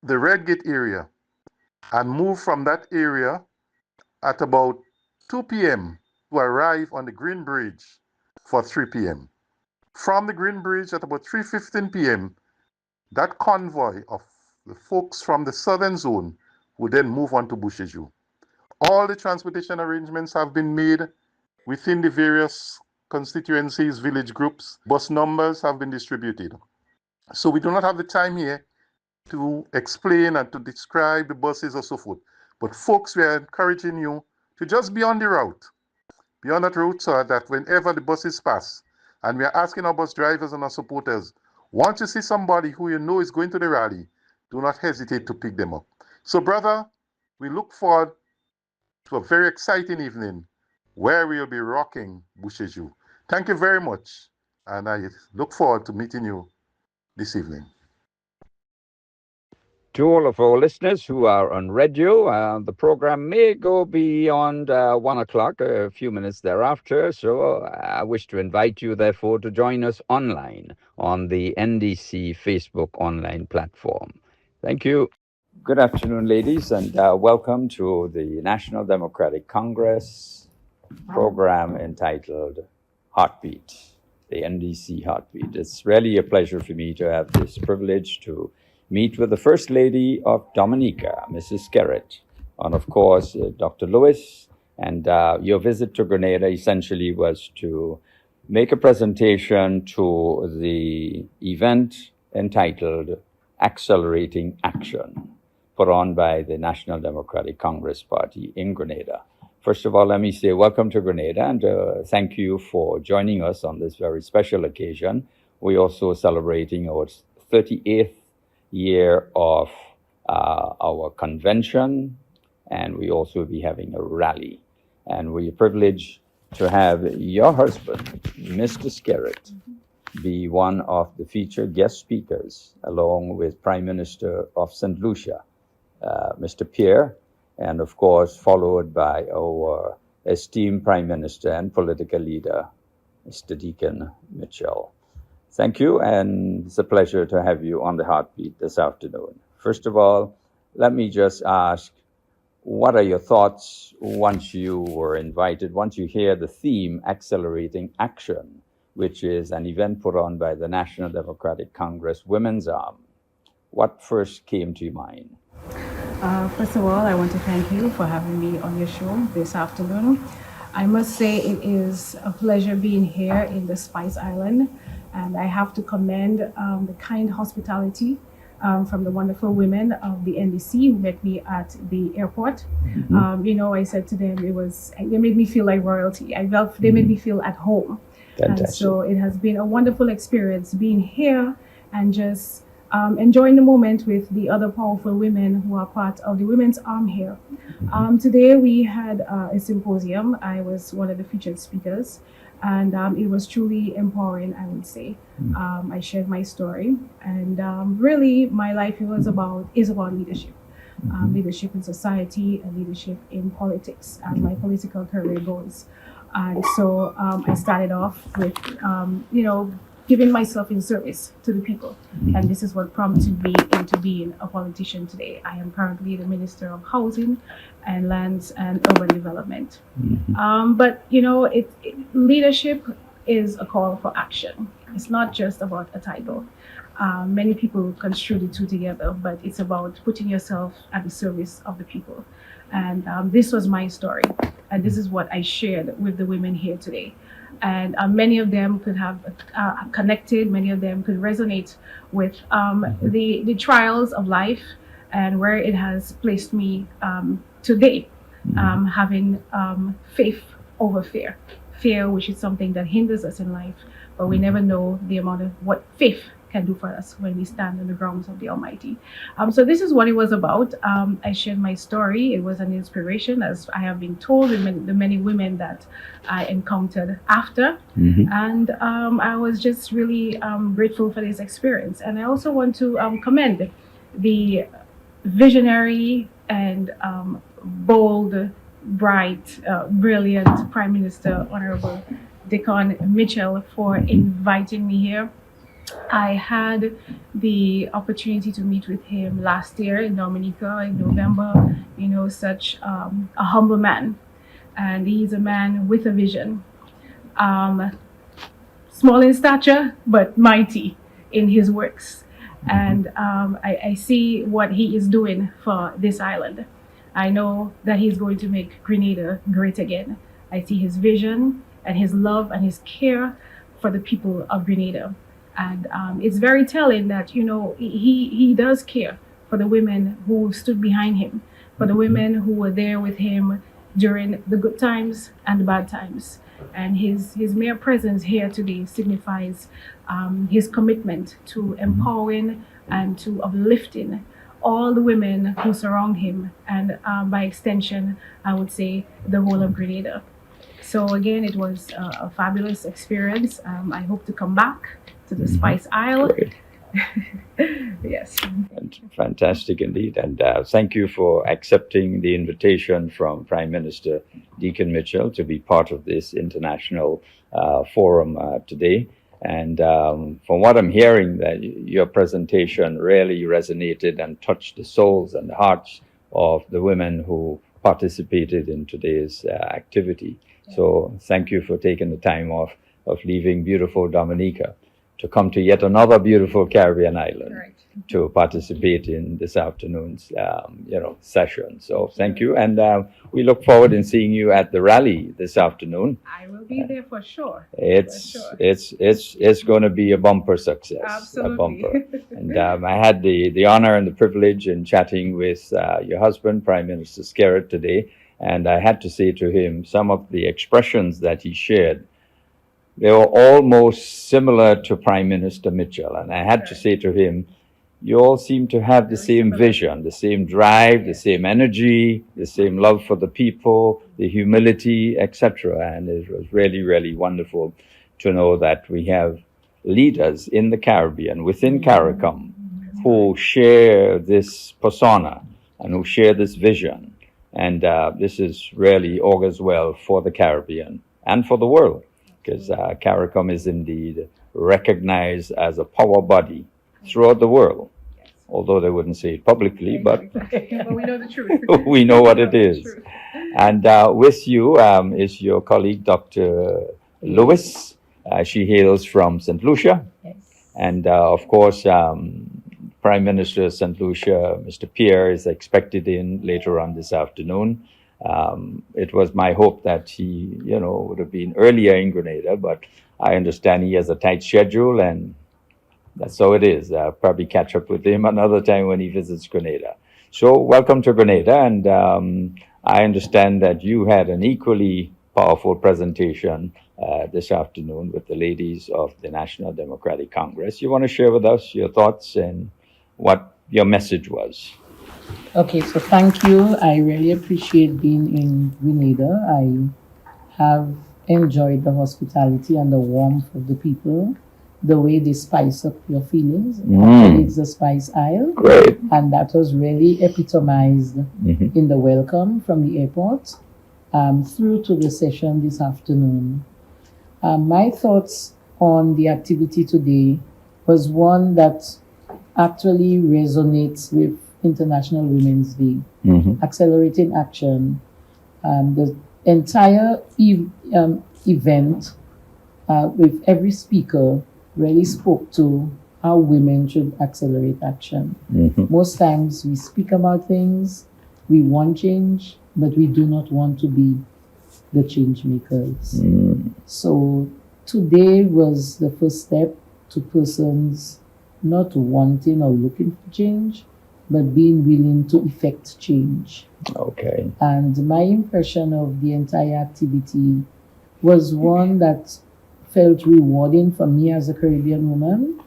the Redgate area and move from that area at about 2 p.m. to arrive on the Green Bridge for 3 p.m. From the Green Bridge at about 3:15 p.m., that convoy of the folks from the southern zone would then move on to Bushiju. All the transportation arrangements have been made within the various constituencies, village groups. Bus numbers have been distributed. So we do not have the time here to explain and to describe the buses or so forth. But folks, we are encouraging you to just be on the route. Be on that route so that whenever the buses pass, and we are asking our bus drivers and our supporters, once you see somebody who you know is going to the rally, do not hesitate to pick them up. So, brother, we look forward to a very exciting evening where we will be rocking Bushiju. Thank you very much, and I look forward to meeting you this evening. To all of our listeners who are on radio, the program may go beyond 1 o'clock, a few minutes thereafter. So I wish to invite you, therefore, to join us online on the NDC Facebook online platform. Thank you. Good afternoon, ladies, and welcome to the National Democratic Congress program entitled Heartbeat, the NDC Heartbeat. It's really a pleasure for me to have this privilege to meet with the First Lady of Dominica, Mrs. Skerrit, and of course, Dr. Lewis. And your visit to Grenada essentially was to make a presentation to the event entitled Accelerating Action, put on by the National Democratic Congress Party in Grenada. First of all, let me say welcome to Grenada and thank you for joining us on this very special occasion. We're also celebrating our 38th year of our convention, and we also will be having a rally. And we're privileged to have your husband, Mr. Skerrit, be one of the featured guest speakers, along with Prime Minister of St. Lucia, Mr. Pierre, and of course followed by our esteemed Prime Minister and political leader, Mr. Deacon Mitchell. Thank you, and it's a pleasure to have you on the Heartbeat this afternoon. First of all, let me just ask, what are your thoughts once you were invited, once you hear the theme, Accelerating Action, which is an event put on by the National Democratic Congress Women's Arm? What first came to your mind? First of all, I want to thank you for having me on your show this afternoon. I must say it is a pleasure being here in the Spice Island. And I have to commend the kind hospitality from the wonderful women of the NDC who met me at the airport. I said to them, they made me feel like royalty. They made me feel at home. Fantastic. And so it has been a wonderful experience being here and just enjoying the moment with the other powerful women who are part of the Women's Arm here. Today we had a symposium. I was one of the featured speakers. And it was truly empowering, I would say. I shared my story, and really, my life is about leadership, leadership in society and leadership in politics, as my political career goes. And so I started off with, giving myself in service to the people, and this is what prompted me into being a politician today. I am currently the Minister of Housing and Lands and Urban Development. But leadership is a call for action. It's not just about a title. Many people construe the two together, but it's about putting yourself at the service of the people. And this was my story, and this is what I shared with the women here today. And many of them could have connected, many of them could resonate with the trials of life and where it has placed me today, having faith over fear, which is something that hinders us in life, but we never know the amount of what faith can do for us when we stand on the grounds of the Almighty. So this is what it was about. I shared my story. It was an inspiration, as I have been told, the many women that I encountered after. And I was just really grateful for this experience. And I also want to commend the visionary and bold, bright, brilliant Prime Minister, Honorable Dickon Mitchell, for inviting me here. I had the opportunity to meet with him last year in Dominica in November. You know, such a humble man, and he's a man with a vision. Small in stature, but mighty in his works. And I see what he is doing for this island. I know that he's going to make Grenada great again. I see his vision and his love and his care for the people of Grenada. And it's very telling that, you know, he does care for the women who stood behind him, for the women who were there with him during the good times and the bad times. And his mere presence here today signifies his commitment to empowering and to uplifting all the women who surround him, and by extension, I would say the whole of Grenada. So again, it was a fabulous experience. I hope to come back to the Spice Isle. Yes. Fantastic indeed. And thank you for accepting the invitation from Prime Minister Dickon Mitchell to be part of this international forum today. And from what I'm hearing, that your presentation really resonated and touched the souls and the hearts of the women who participated in today's activity. So thank you for taking the time off of leaving beautiful Dominica to come to yet another beautiful Caribbean island to participate in this afternoon's session. So thank you, and we look forward in seeing you at the rally this afternoon. I will be there for sure. It's going to be a bumper success. Absolutely. A bumper. And I had the honor and the privilege in chatting with your husband, Prime Minister Skerrit, today, and I had to say to him some of the expressions that he shared. They were almost similar to Prime Minister Mitchell. And I had to say to him, you all seem to have the same vision, the same drive, the same energy, the same love for the people, the humility, etc. And it was really, really wonderful to know that we have leaders in the Caribbean, within CARICOM, who share this persona and who share this vision. And this is really augurs well for the Caribbean and for the world, because CARICOM is indeed recognized as a power body throughout the world, although they wouldn't say it publicly, but But we know the truth. we know what it is. And with you is your colleague, Dr. Lewis. She hails from St. Lucia. Yes. And of course, Prime Minister of St. Lucia, Mr. Pierre, is expected in later on this afternoon. It was my hope that he, would have been earlier in Grenada, but I understand he has a tight schedule, and that's how it is. I'll probably catch up with him another time when he visits Grenada. So welcome to Grenada, and I understand that you had an equally powerful presentation this afternoon with the ladies of the National Democratic Congress. You want to share with us your thoughts and what your message was? Okay, so thank you. I really appreciate being in Grenada. I have enjoyed the hospitality and the warmth of the people, the way they spice up your feelings. It's the Spice Isle. Great. And that was really epitomized in the welcome from the airport through to the session this afternoon. My thoughts on the activity today was one that actually resonates with International Women's Day, accelerating action. The entire event with every speaker really spoke to how women should accelerate action. Most times we speak about things, we want change, but we do not want to be the change makers. So today was the first step to persons not wanting or looking for change, but being willing to effect change. Okay. And my impression of the entire activity was one that felt rewarding for me as a Caribbean woman,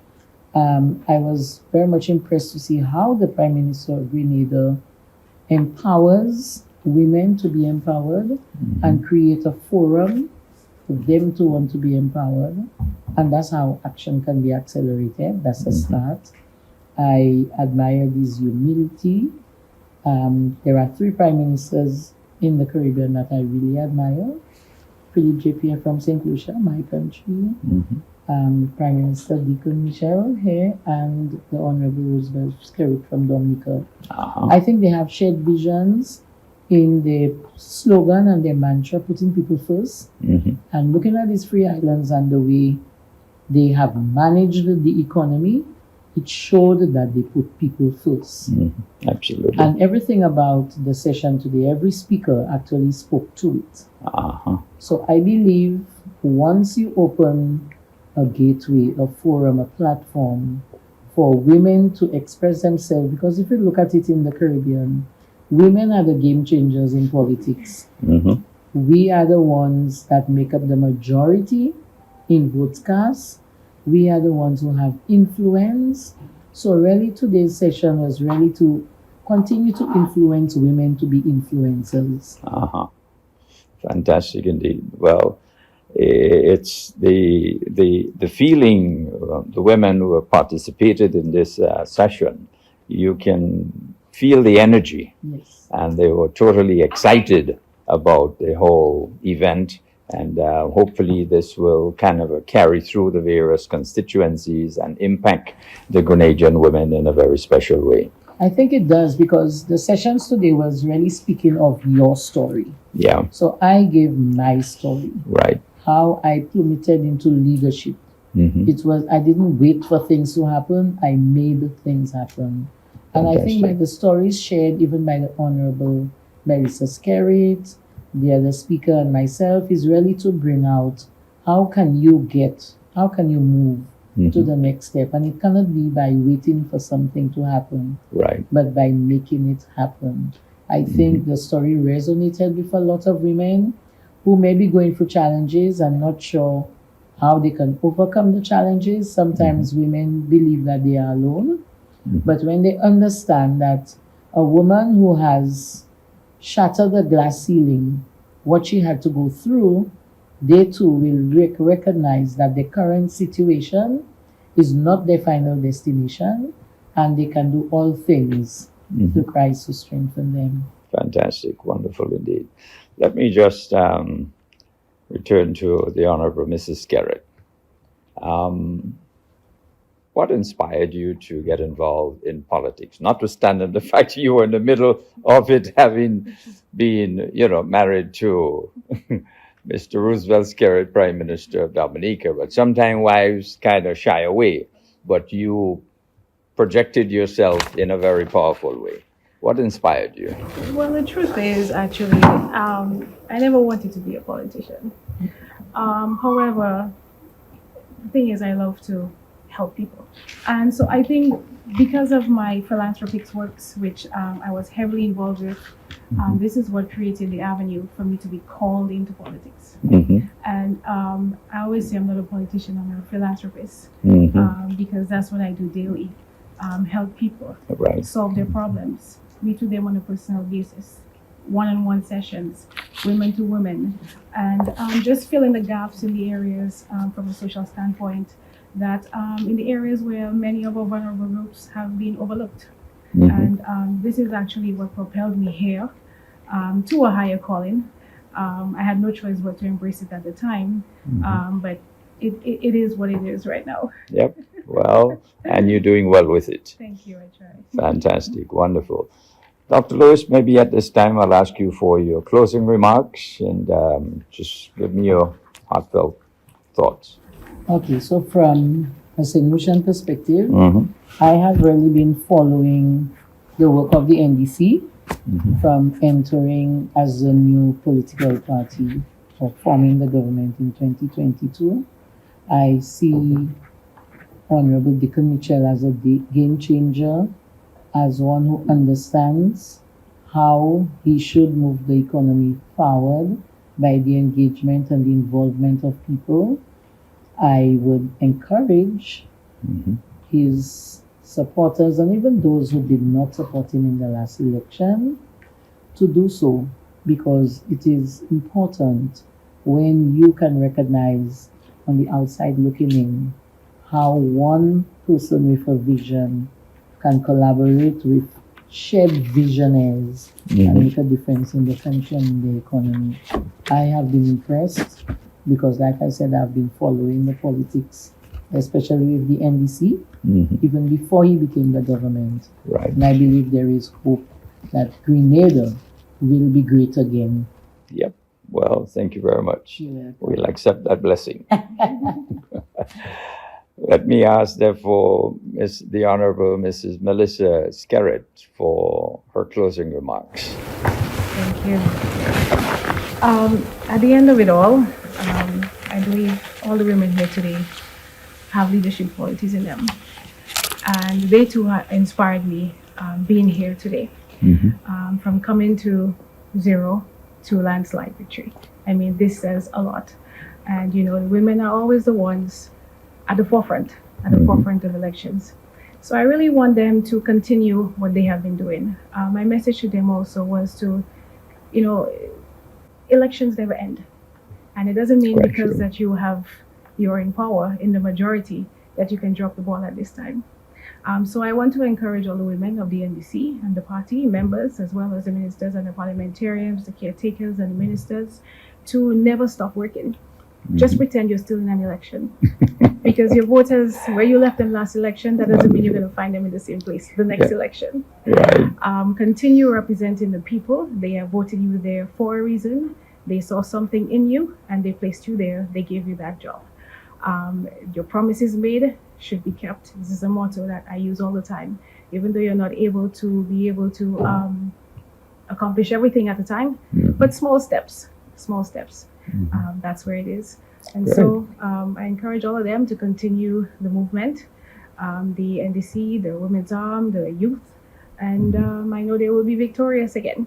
I was very much impressed to see how the Prime Minister of Grenada empowers women to be empowered and create a forum for them to want to be empowered. And that's how action can be accelerated. That's a start. I admire his humility. There are 3 prime ministers in the Caribbean that I really admire. Philip J. Pierre from St. Lucia, my country. Prime Minister Deacon Michel here, and the Honorable Roosevelt Skerrit from Dominica. I think they have shared visions in their slogan and their mantra, putting people first. And looking at these 3 islands and the way they have managed the economy, it showed that they put people first. Absolutely. And everything about the session today, every speaker actually spoke to it. So I believe once you open a gateway, a forum, a platform for women to express themselves, because if you look at it in the Caribbean, women are the game changers in politics. We are the ones that make up the majority in votes cast. We are the ones who have influence. So really today's session was really to continue to influence women to be influencers. Fantastic indeed. Well, it's the feeling, the women who have participated in this session, you can feel the energy. Yes. And they were totally excited about the whole event. And hopefully this will kind of carry through the various constituencies and impact the Grenadian women in a very special way. I think it does, because the sessions today was really speaking of your story. Yeah. So I gave my story. Right. How I plummeted into leadership. It was, I didn't wait for things to happen. I made things happen. And I think by the stories shared even by the Honorable Melissa Skerrit, the other speaker, and myself, is really to bring out how can you move to the next step. And it cannot be by waiting for something to happen, right, but by making it happen. I think the story resonated with a lot of women who may be going through challenges and not sure how they can overcome the challenges. Sometimes women believe that they are alone, but when they understand that a woman who has shattered the glass ceiling, what she had to go through, they too will recognize that the current situation is not their final destination, and they can do all things through Christ who strengthen them. Fantastic, wonderful indeed. Let me just return to the Honorable Mrs. Skerrit. What inspired you to get involved in politics? Notwithstanding the fact you were in the middle of it, having been, married to Mr. Roosevelt Skerrit, Prime Minister of Dominica, but sometimes wives kind of shy away, but you projected yourself in a very powerful way. What inspired you? Well, the truth is, actually, I never wanted to be a politician. However, the thing is, I love to help people. And so I think because of my philanthropic works, which I was heavily involved with, this is what created the avenue for me to be called into politics. And I always say I'm not a politician, I'm a philanthropist, because that's what I do daily. Help people solve their problems, meet with them on a personal basis, one-on-one sessions, women to women, and just fill in the gaps in the areas from a social standpoint that in the areas where many of our vulnerable groups have been overlooked. And this is actually what propelled me here to a higher calling. I had no choice but to embrace it at the time, but it is what it is right now. Yep. Well, and you're doing well with it. Thank you, I try. Fantastic, wonderful. Dr. Lewis, maybe at this time I'll ask you for your closing remarks and just give me your heartfelt thoughts. Okay, so from a St. Lucian perspective, I have really been following the work of the NDC from entering as a new political party or forming the government in 2022. I see Honorable Deacon Mitchell as a game changer, as one who understands how he should move the economy forward by the engagement and the involvement of people. I would encourage his supporters and even those who did not support him in the last election to do so, because it is important when you can recognize on the outside looking in how one person with a vision can collaborate with shared visionaries and make a difference in the country and in the economy. I have been impressed because, like I said, I've been following the politics, especially with the NDC, even before he became the government. Right. And I believe there is hope that Grenada will be great again. Yep. Well, thank you very much. We'll accept that blessing. Let me ask, therefore, the Honorable Mrs. Melissa Skerrit for her closing remarks. Thank you. At the end of it all, I believe all the women here today have leadership qualities in them. And they too inspired me being here today. From coming to zero to landslide victory. I mean, this says a lot. And you know, the women are always the ones at the forefront of elections. So I really want them to continue what they have been doing. My message to them also was to, you know, elections never end. And it doesn't mean because that you're in power in the majority that you can drop the ball at this time. So I want to encourage all the women of the NDC and the party members, as well as the ministers and the parliamentarians, the caretakers and the ministers, to never stop working. Just pretend you're still in an election. Because your voters, where you left them last election, that doesn't mean you're going to find them in the same place the next election. Continue representing the people. They have voted you there for a reason. They saw something in you and they placed you there. They gave you that job. Your promises made should be kept. This is a motto that I use all the time. Even though you're not able to accomplish everything at a time, but small steps. That's where it is. And so I encourage all of them to continue the movement, the NDC, the Women's Arm, the youth, and I know they will be victorious again.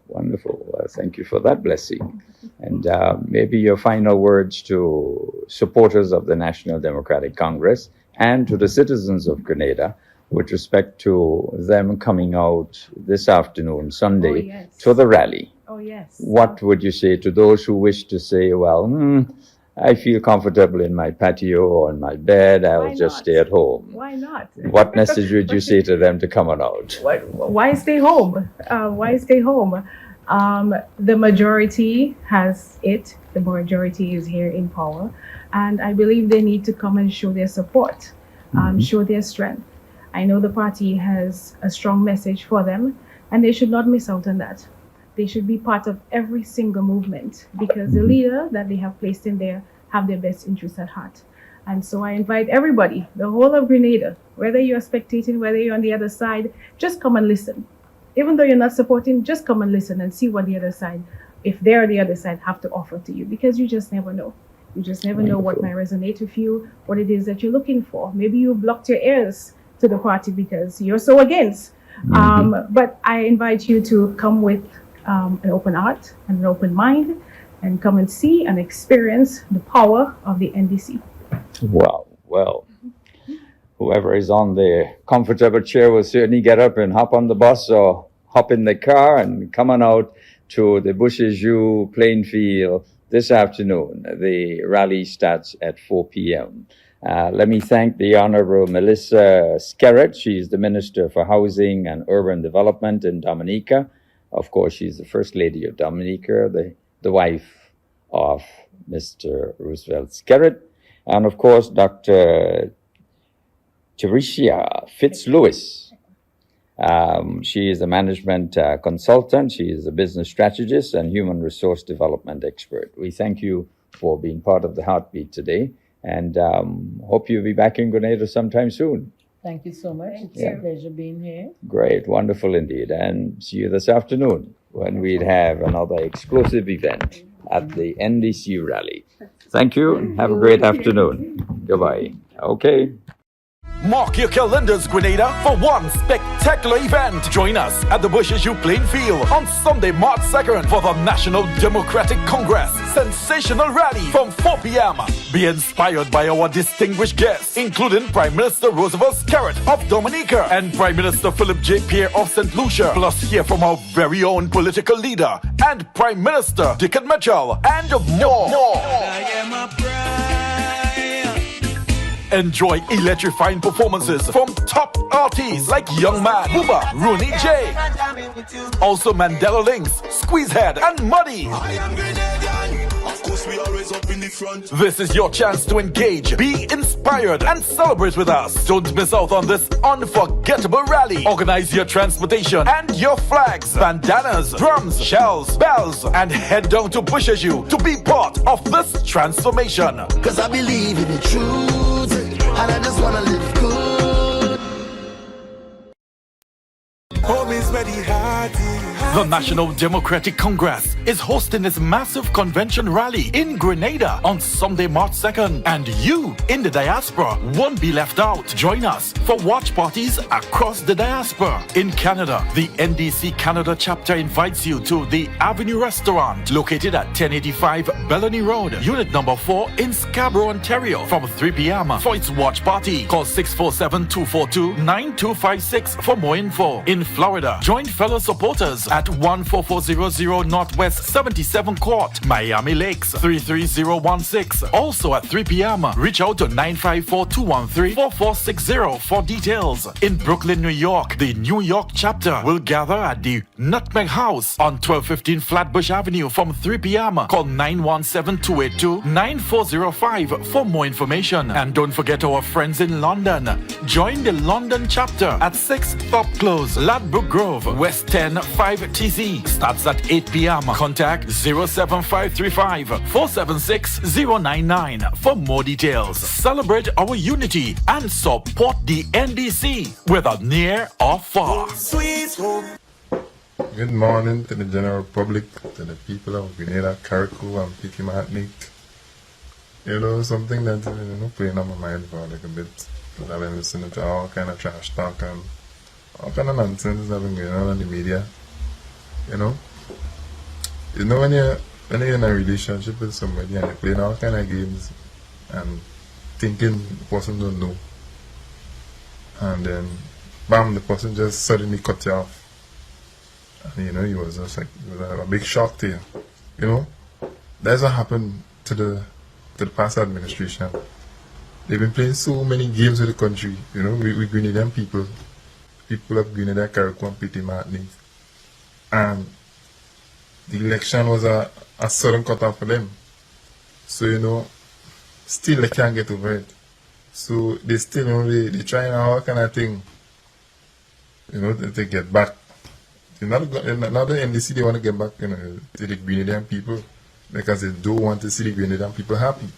Wonderful. Thank you for that blessing. And maybe your final words to supporters of the National Democratic Congress and to the citizens of Grenada with respect to them coming out this afternoon, Sunday, to the rally. What would you say to those who wish to say, well, I feel comfortable in my patio or in my bed, I'll just stay at home? Why not? What message would you say to them to come on out? Why stay home? Why stay home? The majority has it. The majority is here in power. And I believe they need to come and show their support, show their strength. I know the party has a strong message for them, and they should not miss out on that. They should be part of every single movement because the leader that they have placed in there have their best interests at heart. And so I invite everybody, the whole of Grenada, whether you're spectating, whether you're on the other side, just come and listen. Even though you're not supporting, just come and listen and see what the other side, if they're the other side, have to offer to you, because you just never know. You just never know what might resonate with you, what it is that you're looking for. Maybe you blocked your ears to the party because you're so against. But I invite you to come with an open heart and an open mind and come and see and experience the power of the NDC. Wow. Well, whoever is on the comfortable chair will certainly get up and hop on the bus or hop in the car and come on out to the Bushes U playing field this afternoon. The rally starts at 4 p.m. Let me thank the Honorable Melissa Skerrit. She's the Minister for Housing and Urban Development in Dominica. Of course, she's the First Lady of Dominica, the wife of Mr. Roosevelt Skerrit. And of course, Dr. Teresia Fitzlewis. She is a management consultant. She is a business strategist and human resource development expert. We thank you for being part of the Heartbeat today, and hope you'll be back in Grenada sometime soon. Thank you so much. It's a pleasure being here. Great, wonderful indeed. And see you this afternoon when we'd have another explosive event at the NDC rally. Thank you. Have a great afternoon. Goodbye. Okay. Mark your calendars, Grenada, for one spectacular event. Join us at the Bushes U playing field on Sunday, March 2nd for the National Democratic Congress sensational rally from 4 p.m. Be inspired by our distinguished guests, including Prime Minister Roosevelt Skerrit of Dominica and Prime Minister Philip J. Pierre of St. Lucia. Plus hear from our very own political leader and Prime Minister Dickon Mitchell and more. Enjoy electrifying performances from top artists like Young Man, Booba, Rooney J. Also Mandela Links, Squeezehead, and Muddy. Of course we always up in the front. This is your chance to engage, be inspired, and celebrate with us. Don't miss out on this unforgettable rally. Organize your transportation and your flags, bandanas, drums, shells, bells, and head down to Busheju to be part of this transformation. Cause I believe in the truth, and I just wanna live good. Home is very hearty. The National Democratic Congress is hosting its massive convention rally in Grenada on Sunday, March 2nd. And you in the diaspora won't be left out. Join us for watch parties across the diaspora. In Canada, the NDC Canada chapter invites you to the Avenue Restaurant located at 1085 Bellany Road, Unit number 4 in Scarborough, Ontario from 3 p.m. For its watch party, call 647-242-9256 for more info. In Florida, join fellow supporters at 14400 Northwest 77 Court, Miami Lakes 33016. Also at 3 p.m. Reach out to 954-213-4460 for details. In Brooklyn, New York, the New York chapter will gather at the Nutmeg House on 1215 Flatbush Avenue from 3 p.m. Call 917-282-9405 for more information. And don't forget our friends in London. Join the London chapter at 6 Thorpe Close, Ladbroke Grove, West 10 5 TZ. Starts at 8 p.m. Contact 07535 476 099 for more details. Celebrate our unity and support the NDC, whether near or far. Sweet home. Good morning to the general public, to the people of Grenada, Carriacou, and Petit Martinique. You know, something that playing on my mind for a little bit. Because I've been listening to all kind of trash talk and all kind of nonsense that have been going on in the media. You know when you're in a relationship with somebody and you're playing all kind of games and thinking the person don't know, and then bam, the person just suddenly cut you off, and it was just like it was a big shock to you. You know, that's what happened to the past administration. They've been playing so many games with the country. You know, we Grenadian people of Grenada, Carriacou, and Petit Martinique. And the election was a sudden cut off for them. So, still they can't get over it. So they still, they trying all kind of thing, to get back. Not the NDC, they want to get back, to the Grenadian people, because they don't want to see the Grenadian people happy.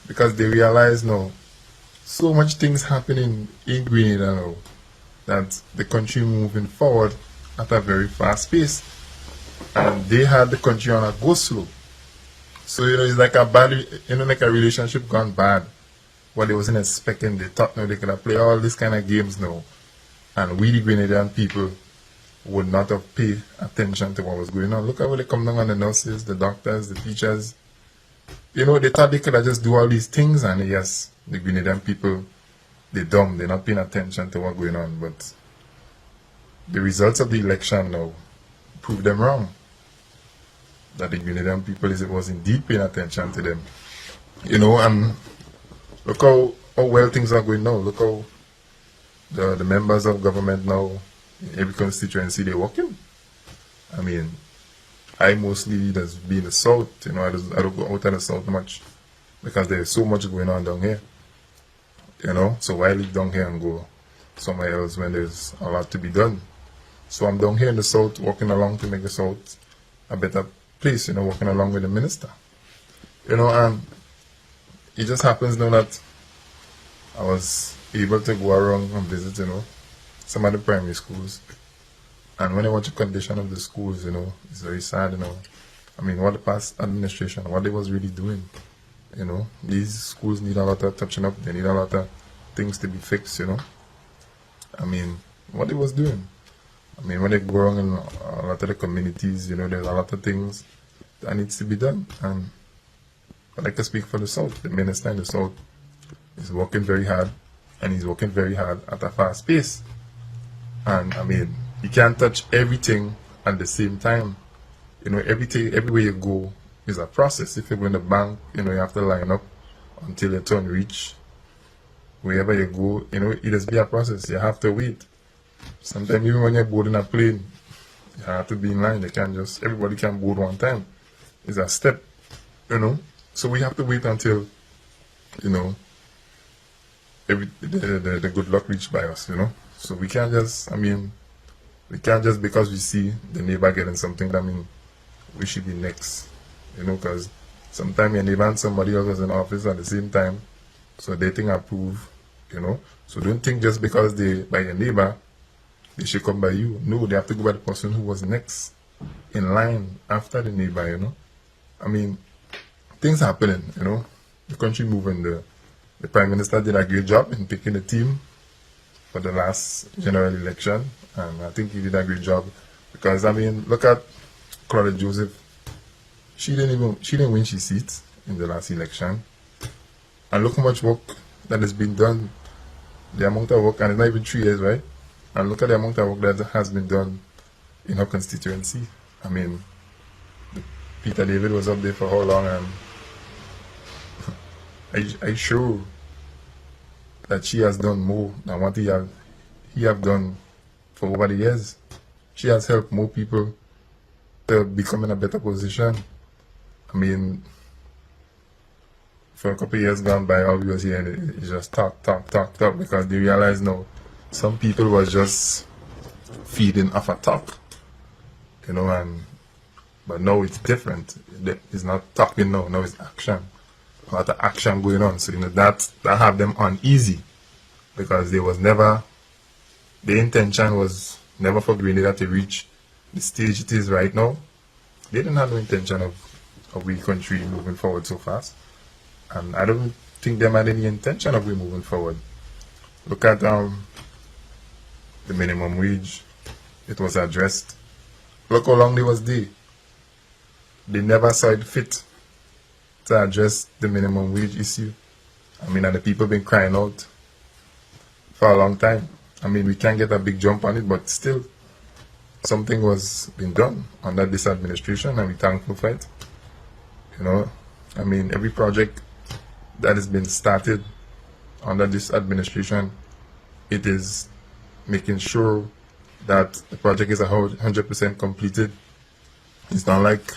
Because they realize now, so much things happening in Grenada now, that the country moving forward at a very fast pace, and they had the country on a go slow. So it's like a bad, like a relationship gone bad. What they wasn't expecting, they thought they could have play all these kind of games now, and we the Grenadian people would not have paid attention to what was going on. Look at what they come down on the nurses, the doctors, the teachers. They thought they could have just do all these things, and yes, the Grenadian people, they're dumb, they're not paying attention to what's going on, but the results of the election now prove them wrong. That the Grenadian people was indeed paying attention to them. And look how well things are going now. Look how the members of government now, in every constituency, they're working. I mean, I mostly just be in the south, I don't go out of the south much because there's so much going on down here. So why live down here and go somewhere else when there's a lot to be done? So I'm down here in the south, walking along to make the south a better place, walking along with the minister. And it just happens now that I was able to go around and visit, some of the primary schools. And when I watch the condition of the schools, it's very sad, I mean, what the past administration, what they was really doing, these schools need a lot of touching up, they need a lot of things to be fixed, I mean, what they was doing. I mean, when they go around in a lot of the communities, there's a lot of things that needs to be done. And But I can speak for the South. The minister in the South is working very hard, and he's working very hard at a fast pace. And I mean, you can't touch everything at the same time. You know, everywhere you go is a process. If you go in the bank, you know, you have to line up until your turn reach. Wherever you go, you know, it has be a process. You have to wait. Sometimes even when you're boarding a plane, you have to be in line. Everybody can board one time. It's a step, you know. So we have to wait until, you know, the good luck reached by us, you know. So we can't just because we see the neighbor getting something, that mean we should be next, you know, because sometimes your neighbor and somebody else was in office at the same time, so they think approve, you know. So don't think just because they by your neighbor, they should come by you. No, they have to go by the person who was next in line after the neighbor, you know. I mean, things happening, you know. The country moving. The Prime Minister did a great job in picking the team for the last general election, and I think he did a great job because, I mean, look at Claudette Joseph. She didn't win her seat in the last election, and look how much work that has been done. The amount of work, and it's not even 3 years, right? And look at the amount of work that has been done in her constituency. I mean, Peter David was up there for how long, and I sure that she has done more than what he have done for over the years. She has helped more people to become in a better position. I mean, for a couple of years gone by, all we was hearing is just talk, because they realize now some people was just feeding off a talk, you know, but now it's different. It's not talking now it's action. A lot of action going on. So, you know, that have them uneasy because the intention was never for Grenada to reach the stage it is right now. They didn't have no intention of we country moving forward so fast. And I don't think they had any intention of we moving forward. Look at the minimum wage. It was addressed. Look how long they was there. They never saw it fit to address the minimum wage issue. I mean, and the people been crying out for a long time. I mean, we can't get a big jump on it, but still, something was being done under this administration, and we're thankful for it. You know, I mean, every project that has been started under this administration, it is making sure that the project is 100% completed. It's not like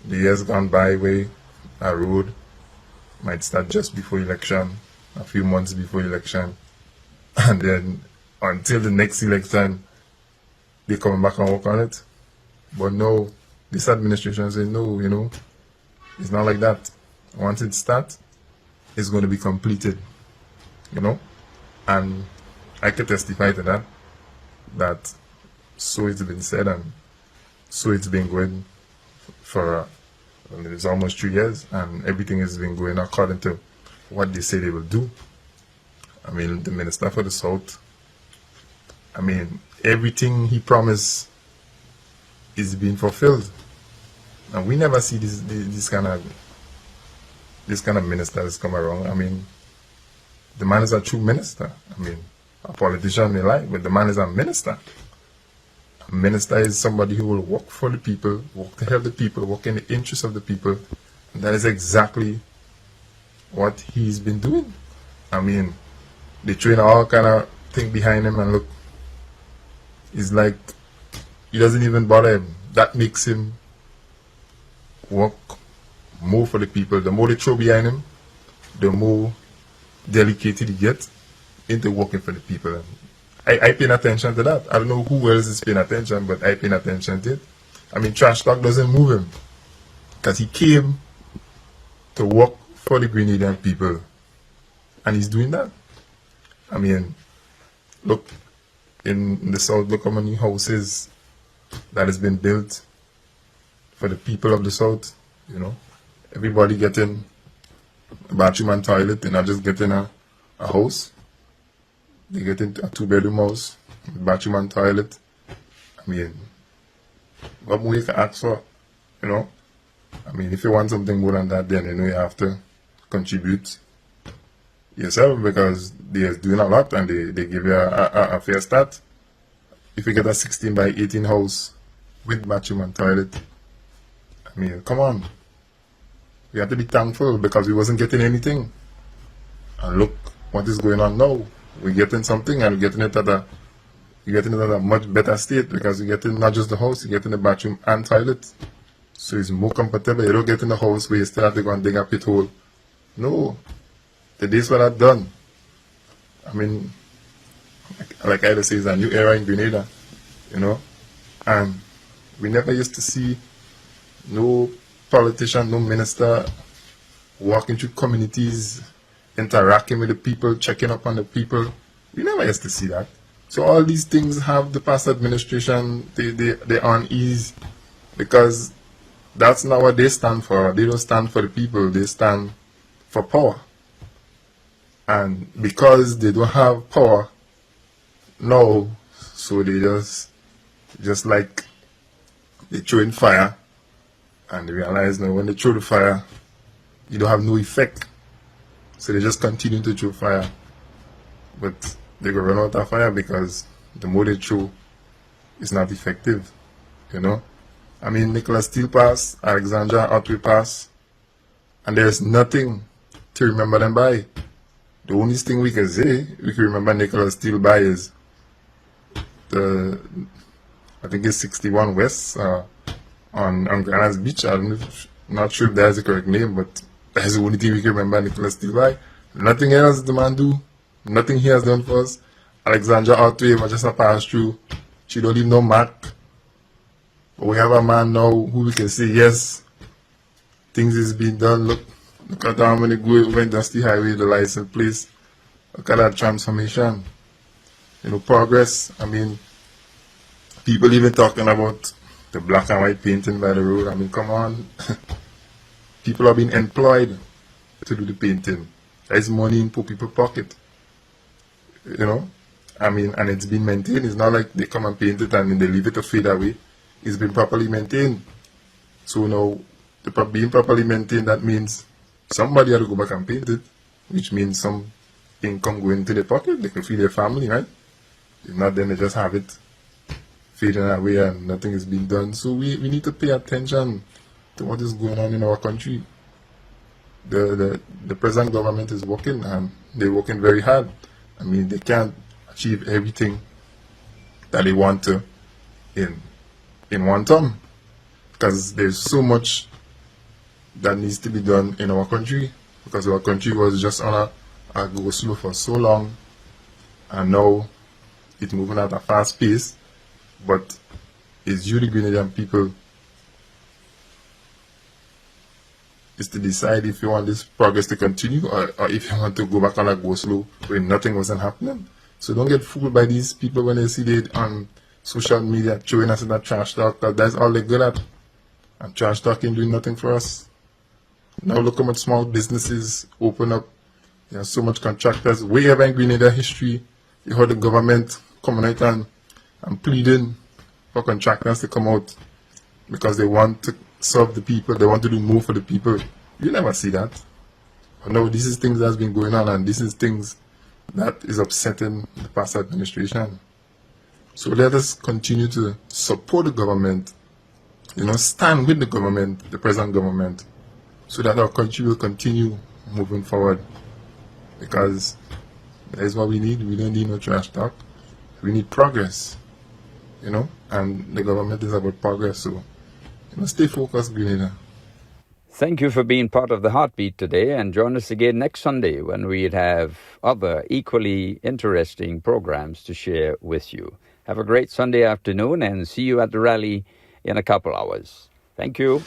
the years gone by where a road might start just before election, a few months before election, and then until the next election, they come back and work on it. But no, this administration says no, you know, it's not like that. Once it starts, it's going to be completed, you know, and I can testify to that so it's been said and so it's been going for it's almost 3 years, and everything has been going according to what they say they will do. I mean, the Minister for the South, I mean, everything he promised is being fulfilled. And we never see this kind of ministers come around. I mean, the man is a true minister. I mean, a politician may lie, but the man is a minister. A minister is somebody who will work for the people, work to help the people, work in the interest of the people. And that is exactly what he's been doing. I mean, they train all kind of thing behind him, and look, it's like he doesn't even bother him. That makes him work more for the people. The more they throw behind him, the more dedicated he gets into working for the people. I pay attention to that. I don't know who else is paying attention, but I pay attention to it. I mean, trash talk doesn't move him because he came to work for the Grenadian people, and he's doing that. I mean, look, in the South, look how many houses that has been built for the people of the South, you know. Everybody getting a bathroom and toilet. They're not just getting a house. They get into a 2-bedroom house with bathroom and toilet. I mean, what more you can ask for, you know? I I mean, if you want something more than that, then you know you have to contribute yourself, because they're doing a lot and they give you a fair start. If you get a 16 by 18 house with bathroom and toilet, I mean, come on. We have to be thankful because we wasn't getting anything. And look what is going on now. We're getting something, and we're getting it at a much better state, because you're getting not just the house, you're getting the bathroom and toilet. So it's more comfortable. You don't get in the house where you still have to go and dig a pit hole. No. The days were that done. I mean, like I say, it's a new era in Grenada, you know. And we never used to see no politician, no minister walking through communities, interacting with the people, checking up on the people. We never used to see that. So all these things have the past administration, they on ease, because that's not what they stand for. They don't stand for the people, they stand for power. And because they don't have power now, so they just like they throw in fire, and they realize now when they throw the fire, you don't have no effect. So they just continue to throw fire. But they go run out of fire, because the more they throw, it's not effective. You know? I mean, Nicholas Steele passed, Alexandra Otway passed, and there's nothing to remember them by. The only thing we can say, we can remember Nicholas Steele by is I think it's 61 West on Grana's Beach. I'm not sure if that's the correct name, but that's the only thing we can remember Nicholas Steele by. Nothing else the man do. Nothing he has done for us. Alexandra Otway was just a pass through. She don't leave no mark. But we have a man now who we can say, yes, things is being done. Look at how many go went Dusty Highway, the license place. Look at that transformation. You know, progress. I mean, people even talking about the black and white painting by the road. I mean, come on. People are being employed to do the painting. There's money in poor people's pocket. You know? I mean, and it's been maintained. It's not like they come and paint it and then they leave it to fade away. It's been properly maintained. So now, being properly maintained, that means somebody had to go back and paint it, which means some income going into their pocket. They can feed their family, right? If not, then they just have it fading away and nothing is being done. So we need to pay attention to what is going on in our country. The present government is working, and they're working very hard. I mean, they can't achieve everything that they want to in one term, because there's so much that needs to be done in our country, because our country was just on a go slow for so long, and now it's moving at a fast pace. But it's you, the Grenadian people, is to decide if you want this progress to continue, or if you want to go back on a go slow where nothing wasn't happening. So don't get fooled by these people when they see they on social media throwing us in that trash talk, because that's all they're good at. And trash talking doing nothing for us. Now look how much small businesses open up. There are so much contractors. Way ever in Grenada history, you heard the government coming out and pleading for contractors to come out because they want to serve the people, they want to do more for the people. You never see that. But no, this is things that's been going on, and this is things that is upsetting the past administration. So let us continue to support the government, stand with the government, the present government, so that our country will continue moving forward. Because that is what we need. We don't need no trash talk. We need progress, and the government is about progress. So, stay focused, Grenada. Thank you for being part of the Heartbeat today, and join us again next Sunday when we'd have other equally interesting programs to share with you. Have a great Sunday afternoon, and see you at the rally in a couple hours. Thank you.